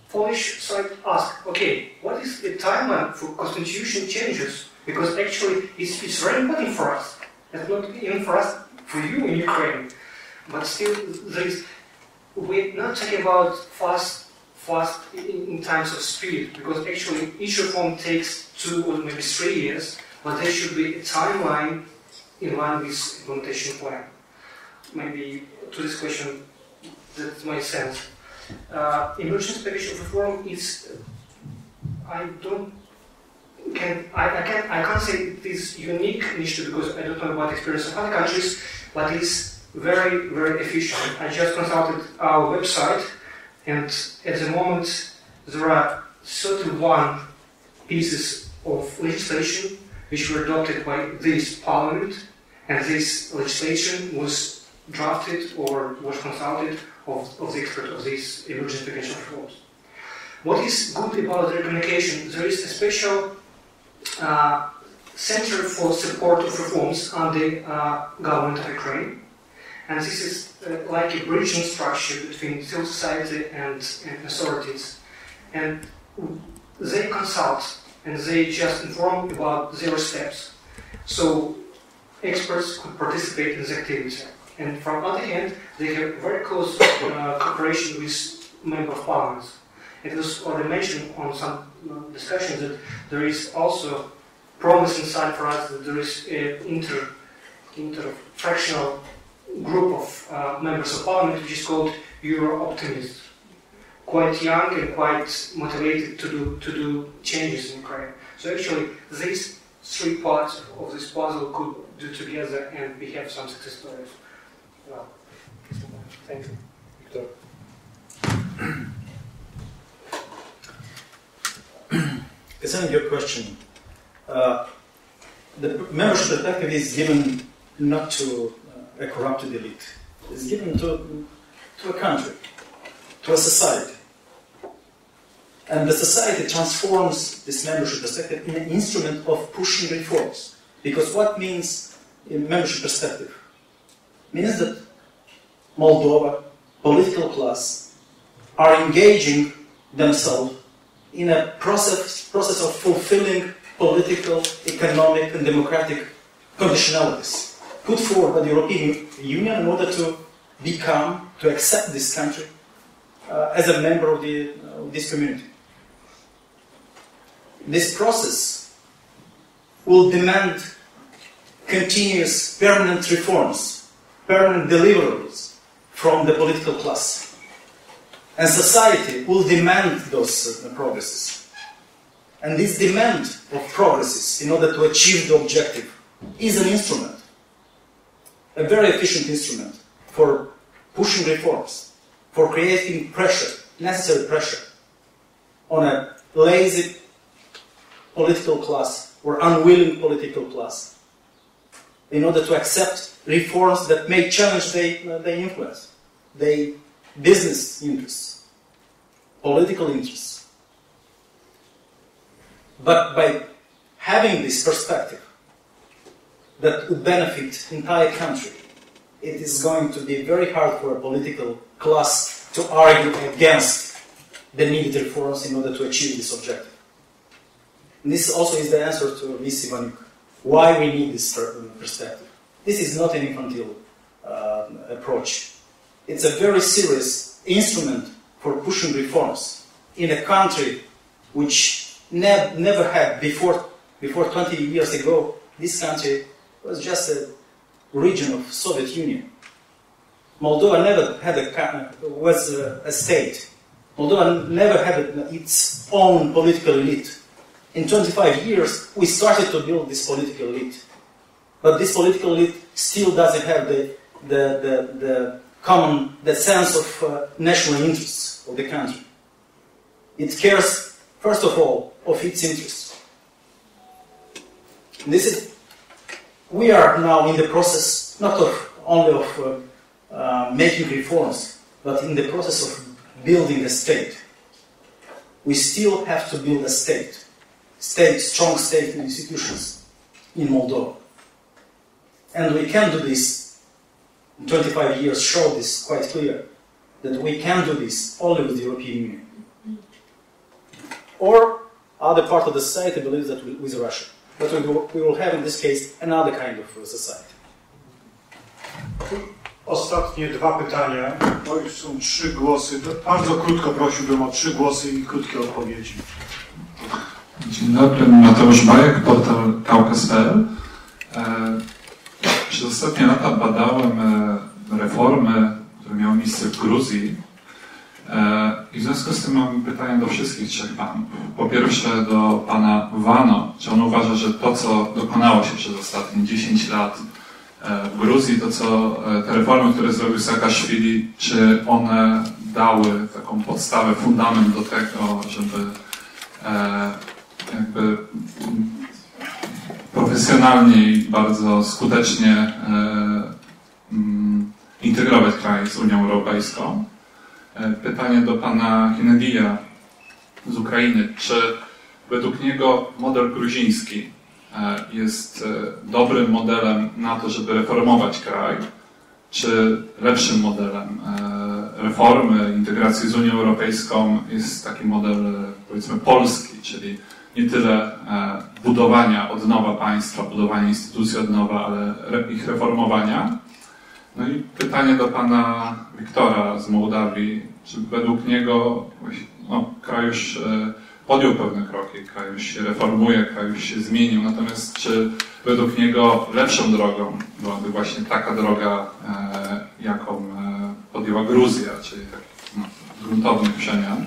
Polish side asked, okay, what is the timeline for constitution changes? Because actually it's very important for us. It's not even for us, for you in Ukraine. But still, we're not talking about fast in terms of speed, because actually each reform takes 2 or maybe 3 years, but there should be a timeline in line with implementation plan. Maybe to this question, that makes sense. Emergency package of reform is, I can't say it is unique initiative because I don't know about experience of other countries, but it's very, very efficient. I just consulted our website, and at the moment there are 31 pieces of legislation which were adopted by this parliament, and this legislation was drafted or was consulted of the expert of these emergency package of reforms. What is good about the communication? There is a special Center for Support of Reforms under government of Ukraine, and this is like a bridging structure between civil society and authorities. And they consult and they just inform about their steps. So experts could participate in the activity. And from the other hand, they have very close cooperation with members of parliament. It was already mentioned on some discussions that there is also promising sign for us that there is an inter-fractional group of members of parliament which is called Euro-optimists. Quite young and quite motivated to do changes in Ukraine. So actually, these 3 parts of this puzzle could do together and we have some success stories. Well, thank you. Victor. Concerning your question, the membership perspective is given not to a corrupted elite. It's given to a country, to a society. And the society transforms this membership perspective in an instrument of pushing reforms. Because what means in membership perspective? Means that Moldova, political class, are engaging themselves in a process of fulfilling political, economic, and democratic conditionalities put forward by the European Union in order to accept this country as a member of this community. This process will demand continuous, permanent reforms, permanent deliverables from the political class. And society will demand those progresses. And this demand of progresses in order to achieve the objective is an instrument, a very efficient instrument for pushing reforms, for creating pressure, necessary pressure on a lazy political class or unwilling political class in order to accept reforms that may challenge their influence, their business interests, political interests. But by having this perspective that would benefit the entire country, it is going to be very hard for a political class to argue against the needed reforms in order to achieve this objective. And this also is the answer to Ms. Ivanuk, why we need this perspective. This is not an infantile approach. it's a very serious instrument for pushing reforms in a country which never had before 20 years ago. This country was just a region of Soviet Union. Moldova never had was a state. Moldova never had its own political elite. In 25 years, we started to build this political elite. But this political elite still doesn't have the sense of national interests of the country. It cares, first of all, of its interests. We are now in the process, not only of making reforms, but in the process of building a state. We still have to build a state, strong state institutions in Moldova. And we can do this, 25 years show this quite clear, that we can do this only with the European Union. Or other part of the society believes that with Russia. But we will have in this case another kind of society. Ostatnie dwa pytania, bo już są 3 głosy. Bardzo krótko prosiłbym o 3 głosy i krótkie odpowiedzi. Dzień dobry, Mateusz Bajek, portal Kaukaz.pl. Przez ostatnie lata badałem reformy, które miały miejsce w Gruzji. I w związku z tym mam pytania do wszystkich 3 panów. Po pierwsze do pana Vano. Czy on uważa, że to, co dokonało się przez ostatnie 10 lat w Gruzji, te reformy, które zrobił Saakaszwili, czy one dały taką podstawę, fundament do tego, żeby jakby profesjonalnie i bardzo skutecznie integrować kraj z Unią Europejską? Pytanie do pana Hennadija z Ukrainy. Czy według niego model gruziński jest dobrym modelem na to, żeby reformować kraj? Czy lepszym modelem reformy, integracji z Unią Europejską jest taki model, powiedzmy, polski, czyli nie tyle budowania od nowa państwa, budowania instytucji od nowa, ale ich reformowania? No i pytanie do pana Victora z Mołdawii. Czy według niego kraj już podjął pewne kroki, kraj już się reformuje, kraj już się zmienił, natomiast czy według niego lepszą drogą byłaby właśnie taka droga, jaką podjęła Gruzja, czyli gruntownych przemian,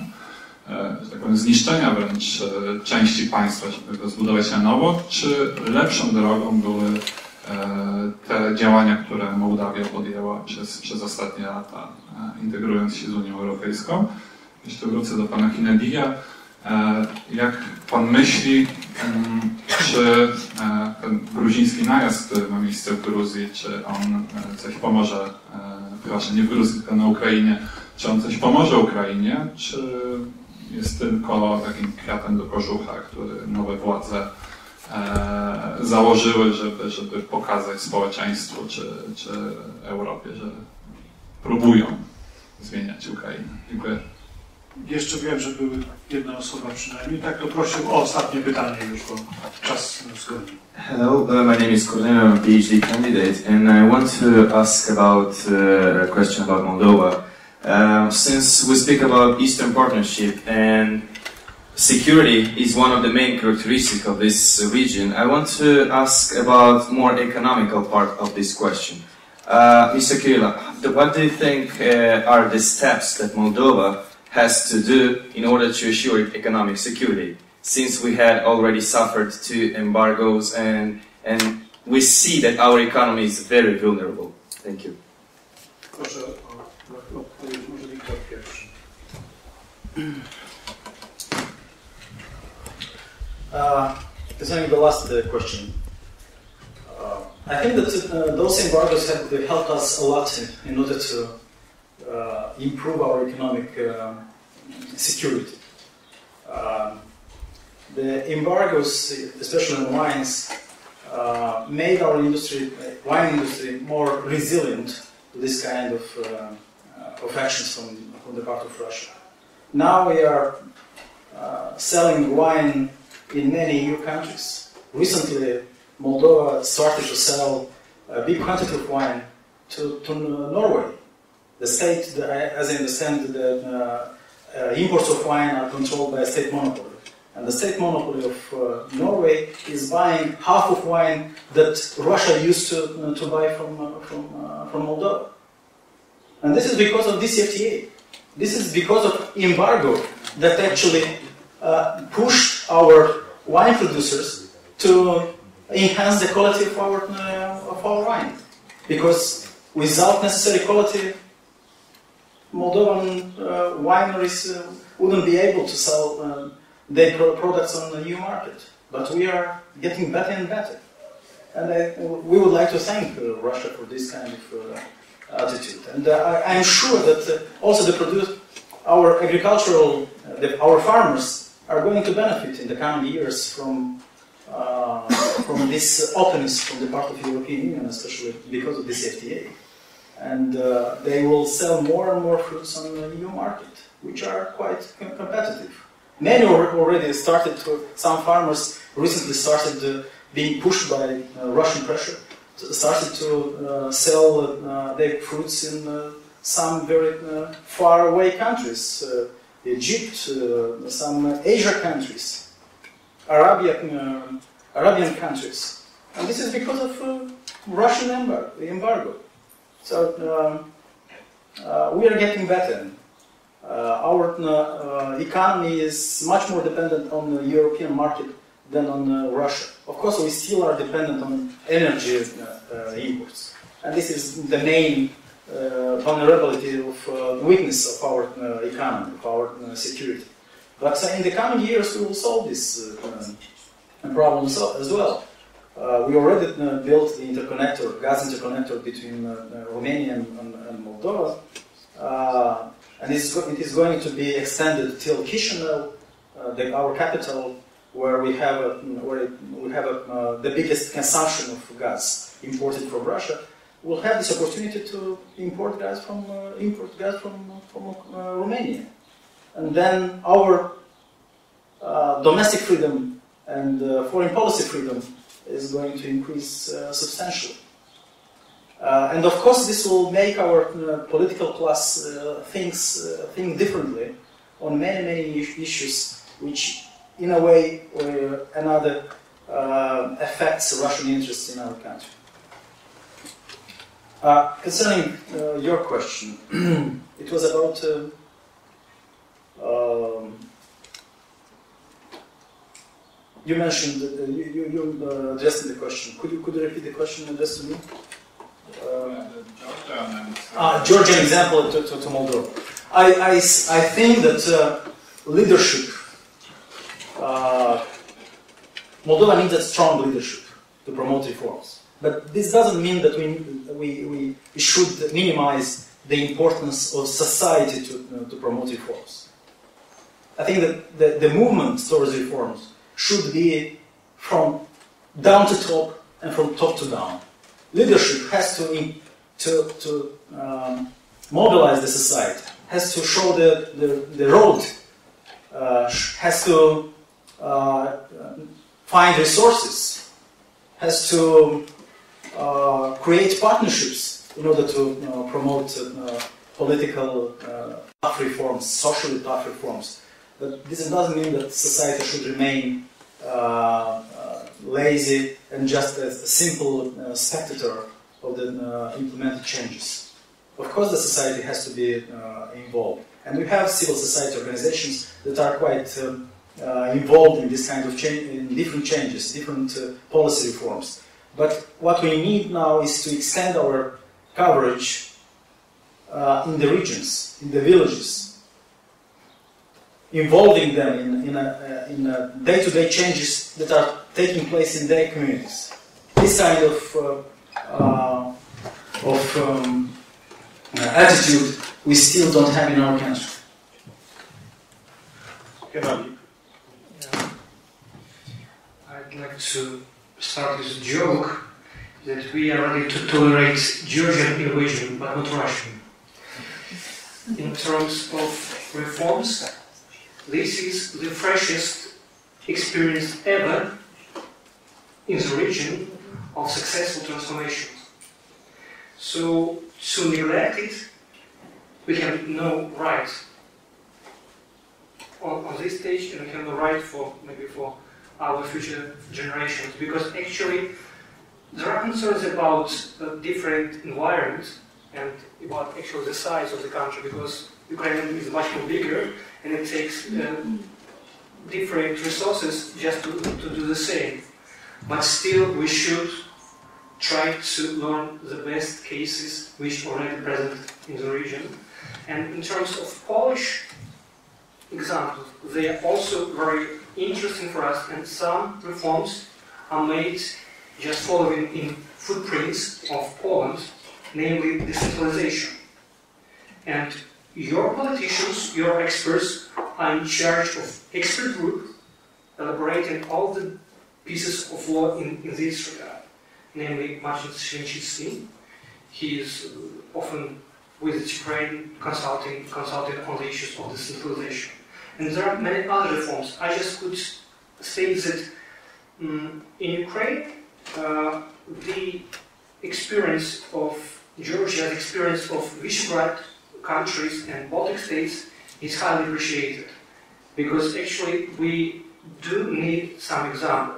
że tak powiem, zniszczenia wręcz części państwa, żeby go zbudować na nowo, czy lepszą drogą były te działania, które Mołdawia podjęła przez ostatnie lata, integrując się z Unią Europejską? Jeszcze wrócę do pana Hennadija. Jak pan myśli, czy ten gruziński najazd, który ma miejsce w Gruzji, czy on coś pomoże, przepraszam, nie w Gruzji, tylko na Ukrainie, czy on coś pomoże Ukrainie, czy jest tylko takim kwiatem do kożucha, który nowe władze założyły, żeby pokazać społeczeństwu czy Europie, że próbują zmieniać Ukrainę? Dziękuję. Jeszcze wiem, że były jedna osoba przynajmniej. Tak, to prosił o ostatnie pytanie już, bo czas zgodzi. Hello, my name is Cornelius, I'm a PhD candidate, and I want to ask about a question about Moldova. Since we speak about Eastern Partnership and security is one of the main characteristics of this region, I want to ask about more economical part of this question. Mr. Chirila, what do you think are the steps that Moldova has to do in order to assure economic security, since we had already suffered 2 embargoes and we see that our economy is very vulnerable? Thank you. Proszę o odpowiedź, może Victor pierwszy. Concerning the last question, I think that those embargoes have helped us a lot in order to improve our economic security. The embargoes, especially on wines, made our wine industry more resilient to this kind of actions from the part of Russia. Now we are selling wine in many EU countries. Recently, Moldova started to sell a big quantity of wine to Norway. The state, as I understand, the imports of wine are controlled by a state monopoly. And the state monopoly of Norway is buying half of wine that Russia used to buy from Moldova. And this is because of this FTA. This is because of embargo that actually pushed our wine producers to enhance the quality of our wine. Because without necessary quality, Moldovan wineries wouldn't be able to sell their products on the EU market. But we are getting better and better. And we would like to thank Russia for this kind of attitude. And I'm sure that also our agricultural, our farmers are going to benefit in the coming years from this openness from the part of the European Union, especially because of this FTA. And they will sell more and more fruits on the EU market, which are quite competitive. Many already started some farmers recently started being pushed by Russian pressure, started to sell their fruits in some very far away countries, Egypt, some Asia countries, Arabian countries. And this is because of Russian embargo. So we are getting better. Our economy is much more dependent on the European market than on Russia. Of course, we still are dependent on energy imports. And this is the main vulnerability of weakness of our economy, of our security. But in the coming years, we will solve this problem as well. We already built the gas interconnector between Romania and Moldova. And it is going to be extended till Chisinau, our capital, where we have the biggest consumption of gas imported from Russia. We'll have this opportunity to import gas from Romania, and then our domestic freedom and foreign policy freedom is going to increase substantially. And of course, this will make our political class think differently on many issues, which, in a way or another, affects Russian interests in our country. Concerning your question, it was about you mentioned you addressed the question. Could you repeat the question addressed to me? Georgian example to Moldova. I think that leadership, Moldova needs a strong leadership to promote reforms. But this doesn't mean that we should minimize the importance of society to promote reforms. I think that the movement towards reforms should be from down to top and from top to down. Leadership has to mobilize the society, has to show the road, has to find resources, has to create partnerships in order to promote political tough reforms, socially tough reforms. But this doesn't mean that society should remain lazy and just a simple spectator of the implemented changes. Of course, the society has to be involved. And we have civil society organizations that are quite involved in this kind of change, in different changes, different policy reforms. But what we need now is to extend our coverage in the regions, in the villages, involving them in day-to-day changes that are taking place in their communities. This kind of attitude we still don't have in our country. I'd like to start with a joke that we are ready to tolerate Georgian invasion, but not Russian. In terms of reforms, this is the freshest experience ever in the region of successful transformation. So to neglect it we have no right on this stage, and we have no right for maybe for our future generations, because actually there are concerns about different environments and about actually the size of the country, because Ukraine is much more bigger and it takes different resources just to do the same. But still we should try to learn the best cases which are already present in the region. And in terms of Polish examples, they are also very interesting for us, and some reforms are made just following in footprints of Poland, namely decentralization. And your politicians, your experts, are in charge of expert group elaborating all the pieces of law in this regard. Namely, Marcin Święcicki. He is often with Ukraine consulting on the issues of decentralization. And there are many other reforms. I just could state that in Ukraine, the experience of Georgia, the experience of Visegrad countries and Baltic states is highly appreciated, because actually we do need some example.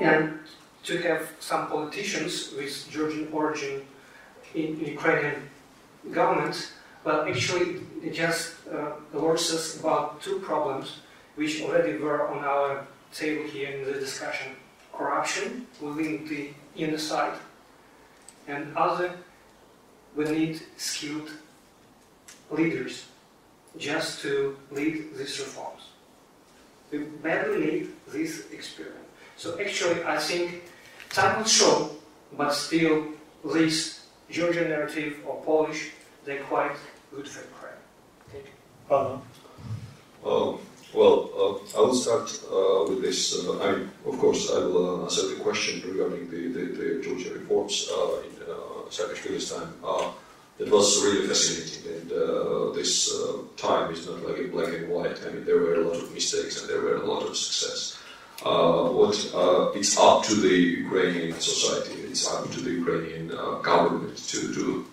And to have some politicians with Georgian origin in Ukrainian government, well, actually it just alerts us about two problems which already were on our table here in the discussion. Corruption within the inner side, and other, we need skilled leaders just to lead these reforms. We badly need this experience. So actually I think time will show, but still this Georgian narrative or Polish, they're quite good for Ukraine. Thank you. Vano. I will start with this. Of course, I will answer the question regarding the Georgian reforms in Saakashvili's time. It was really fascinating, and this time is not like a black and white. I mean, there were a lot of mistakes and there were a lot of success. It's up to the Ukrainian society, it's up to the Ukrainian government to do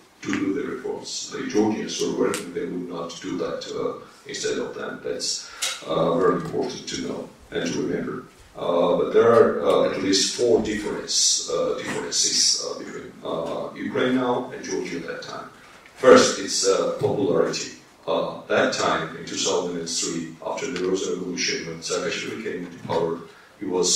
the reforms. The Georgians were working, they would not do that instead of them. That's very important to know and to remember. But there are at least four differences between Ukraine now and Georgia at that time. First, it's popularity. That time, in 2003, after the Russian Revolution, when Saakashvili came into power, he was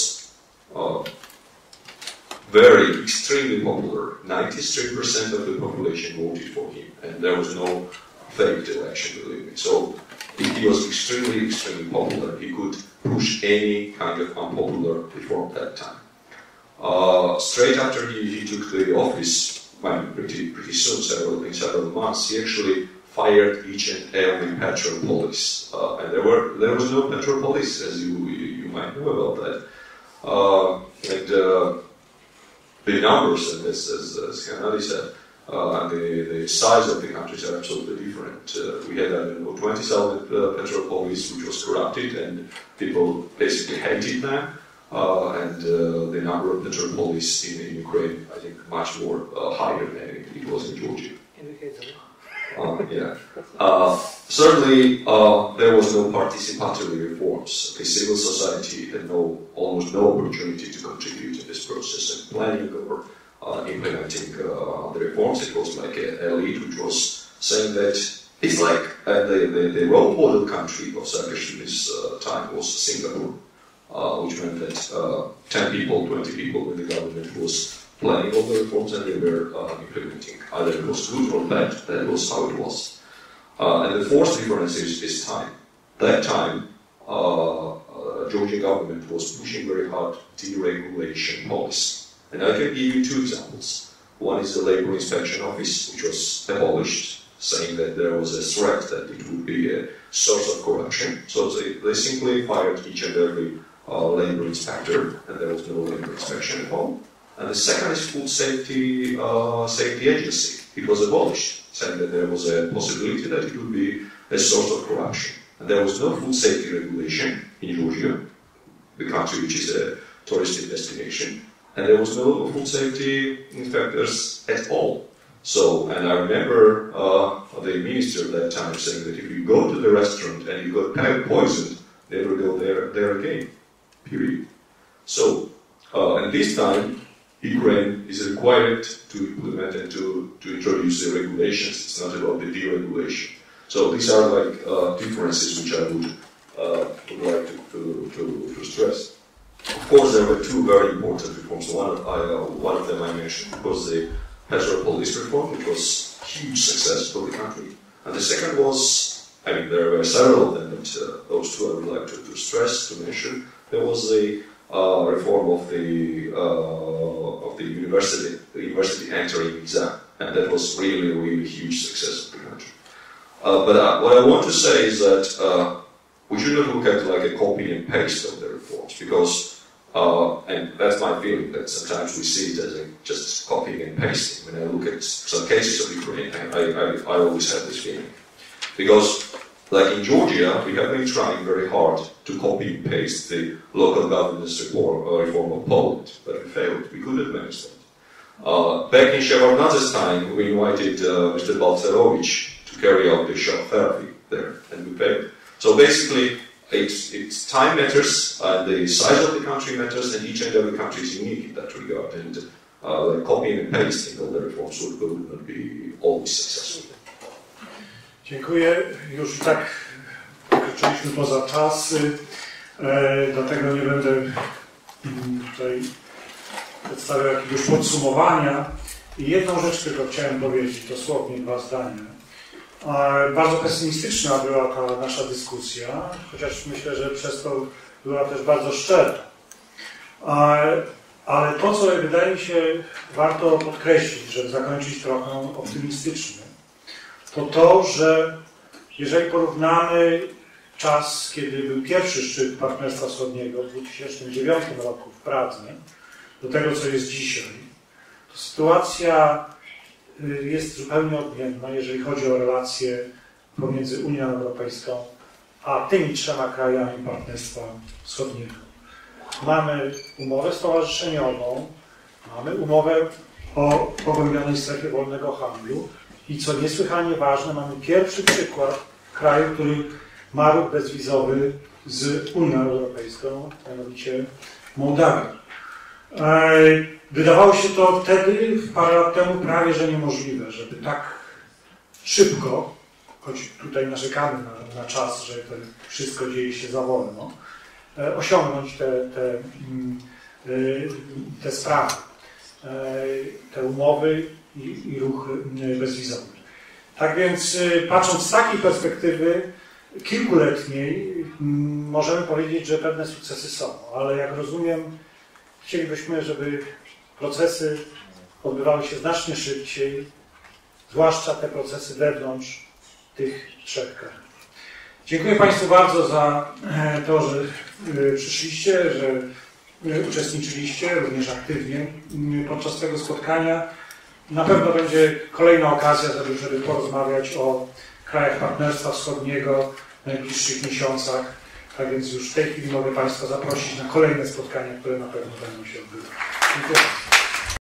extremely popular. 93% of the population voted for him, and there was no faked election, believe me. So he was extremely popular. He could push any kind of unpopular reform at that time. Straight after he took the office, pretty soon, in several months, he actually fired each and every petrol police, and there was no petrol police, as you might know about that. The numbers, and as Hennadija said, the size of the countries are absolutely different. We had 20,000 petrol police, which was corrupted, and people basically hated them. And the number of petrol police in Ukraine, I think, much more higher than it was in Georgia. Certainly, there was no participatory reforms. The civil society had almost no opportunity to contribute in this process and planning or implementing the reforms. It was like an elite which was saying that it's like the role model country of Saakashvili's time was Singapore, which meant that 10 people, 20 people in the government was planning all the reforms and they were implementing. Either it was good or bad, that was how it was. And the fourth difference is time. That time, Georgian government was pushing very hard deregulation policy. And I can give you two examples. One is the Labor Inspection Office, which was abolished, saying that there was a threat that it would be a source of corruption. So they simply fired each and every labor inspector, and there was no labor inspection at all. And the second is Food Safety Agency. It was abolished, saying that there was a possibility that it would be a source of corruption. And there was no food safety regulation in Georgia, the country which is a touristic destination. And there was no food safety inspectors at all. So, and I remember the minister at that time saying that if you go to the restaurant and you got poisoned, never go there again. Period. So, and this time, Ukraine is required to implement and to introduce the regulations. It's not about the deregulation. So these are like differences which I would like to stress. Of course, there were two very important reforms. One of them I mentioned was the federal police reform, which was a huge success for the country. And the second was, I mean, there were several of them, but those two I would like to stress, to mention. There was the reform of the university entering exam, and that was really a really huge success of the country. But what I want to say is that we should not look at like a copy and paste of the reforms, because and that's my feeling, that sometimes we see it as just copying and pasting. When I look at some cases of Ukraine, I always have this feeling, because like in Georgia, we have been trying very hard to copy and paste the local governance reform of Poland, but we failed. We couldn't manage that. Back in Shevardnadze's time, we invited Mr. Balcerowicz to carry out the shock therapy there, and we failed. So basically, it's time matters, and the size of the country matters, and each and every country is unique in that regard. And like copying and pasting all the reforms would not be always successful. Dziękuję. Już tak wykroczyliśmy poza czas, dlatego nie będę tutaj przedstawiał jakiegoś podsumowania. I jedną rzecz tylko chciałem powiedzieć, dosłownie 2 zdania. Bardzo pesymistyczna była ta nasza dyskusja, chociaż myślę, że przez to była też bardzo szczera. Ale to, co wydaje mi się warto podkreślić, żeby zakończyć trochę optymistycznie, to, że jeżeli porównamy czas, kiedy był pierwszy szczyt Partnerstwa Wschodniego w 2009 roku w Pradze, do tego, co jest dzisiaj, to sytuacja jest zupełnie odmienna, jeżeli chodzi o relacje pomiędzy Unią Europejską a tymi 3 krajami Partnerstwa Wschodniego. Mamy umowę stowarzyszeniową, mamy umowę o pogłębionej strefie wolnego handlu i co niesłychanie ważne, mamy pierwszy przykład kraju, który ma ruch bezwizowy z Unią Europejską, mianowicie Mołdawii. Wydawało się to wtedy, parę lat temu, prawie że niemożliwe, żeby tak szybko, choć tutaj narzekamy na czas, że to wszystko dzieje się za wolno, osiągnąć te sprawy, te umowy i ruch bezwizowy. Tak więc, patrząc z takiej perspektywy kilkuletniej, możemy powiedzieć, że pewne sukcesy są, ale jak rozumiem, chcielibyśmy, żeby procesy odbywały się znacznie szybciej, zwłaszcza te procesy wewnątrz tych 3 krajów. Dziękuję Państwu bardzo za to, że przyszliście, że uczestniczyliście również aktywnie podczas tego spotkania. Na pewno będzie kolejna okazja, żeby porozmawiać o krajach Partnerstwa Wschodniego w najbliższych miesiącach. Tak więc już w tej chwili mogę Państwa zaprosić na kolejne spotkania, które na pewno będą się odbywać. Dziękuję.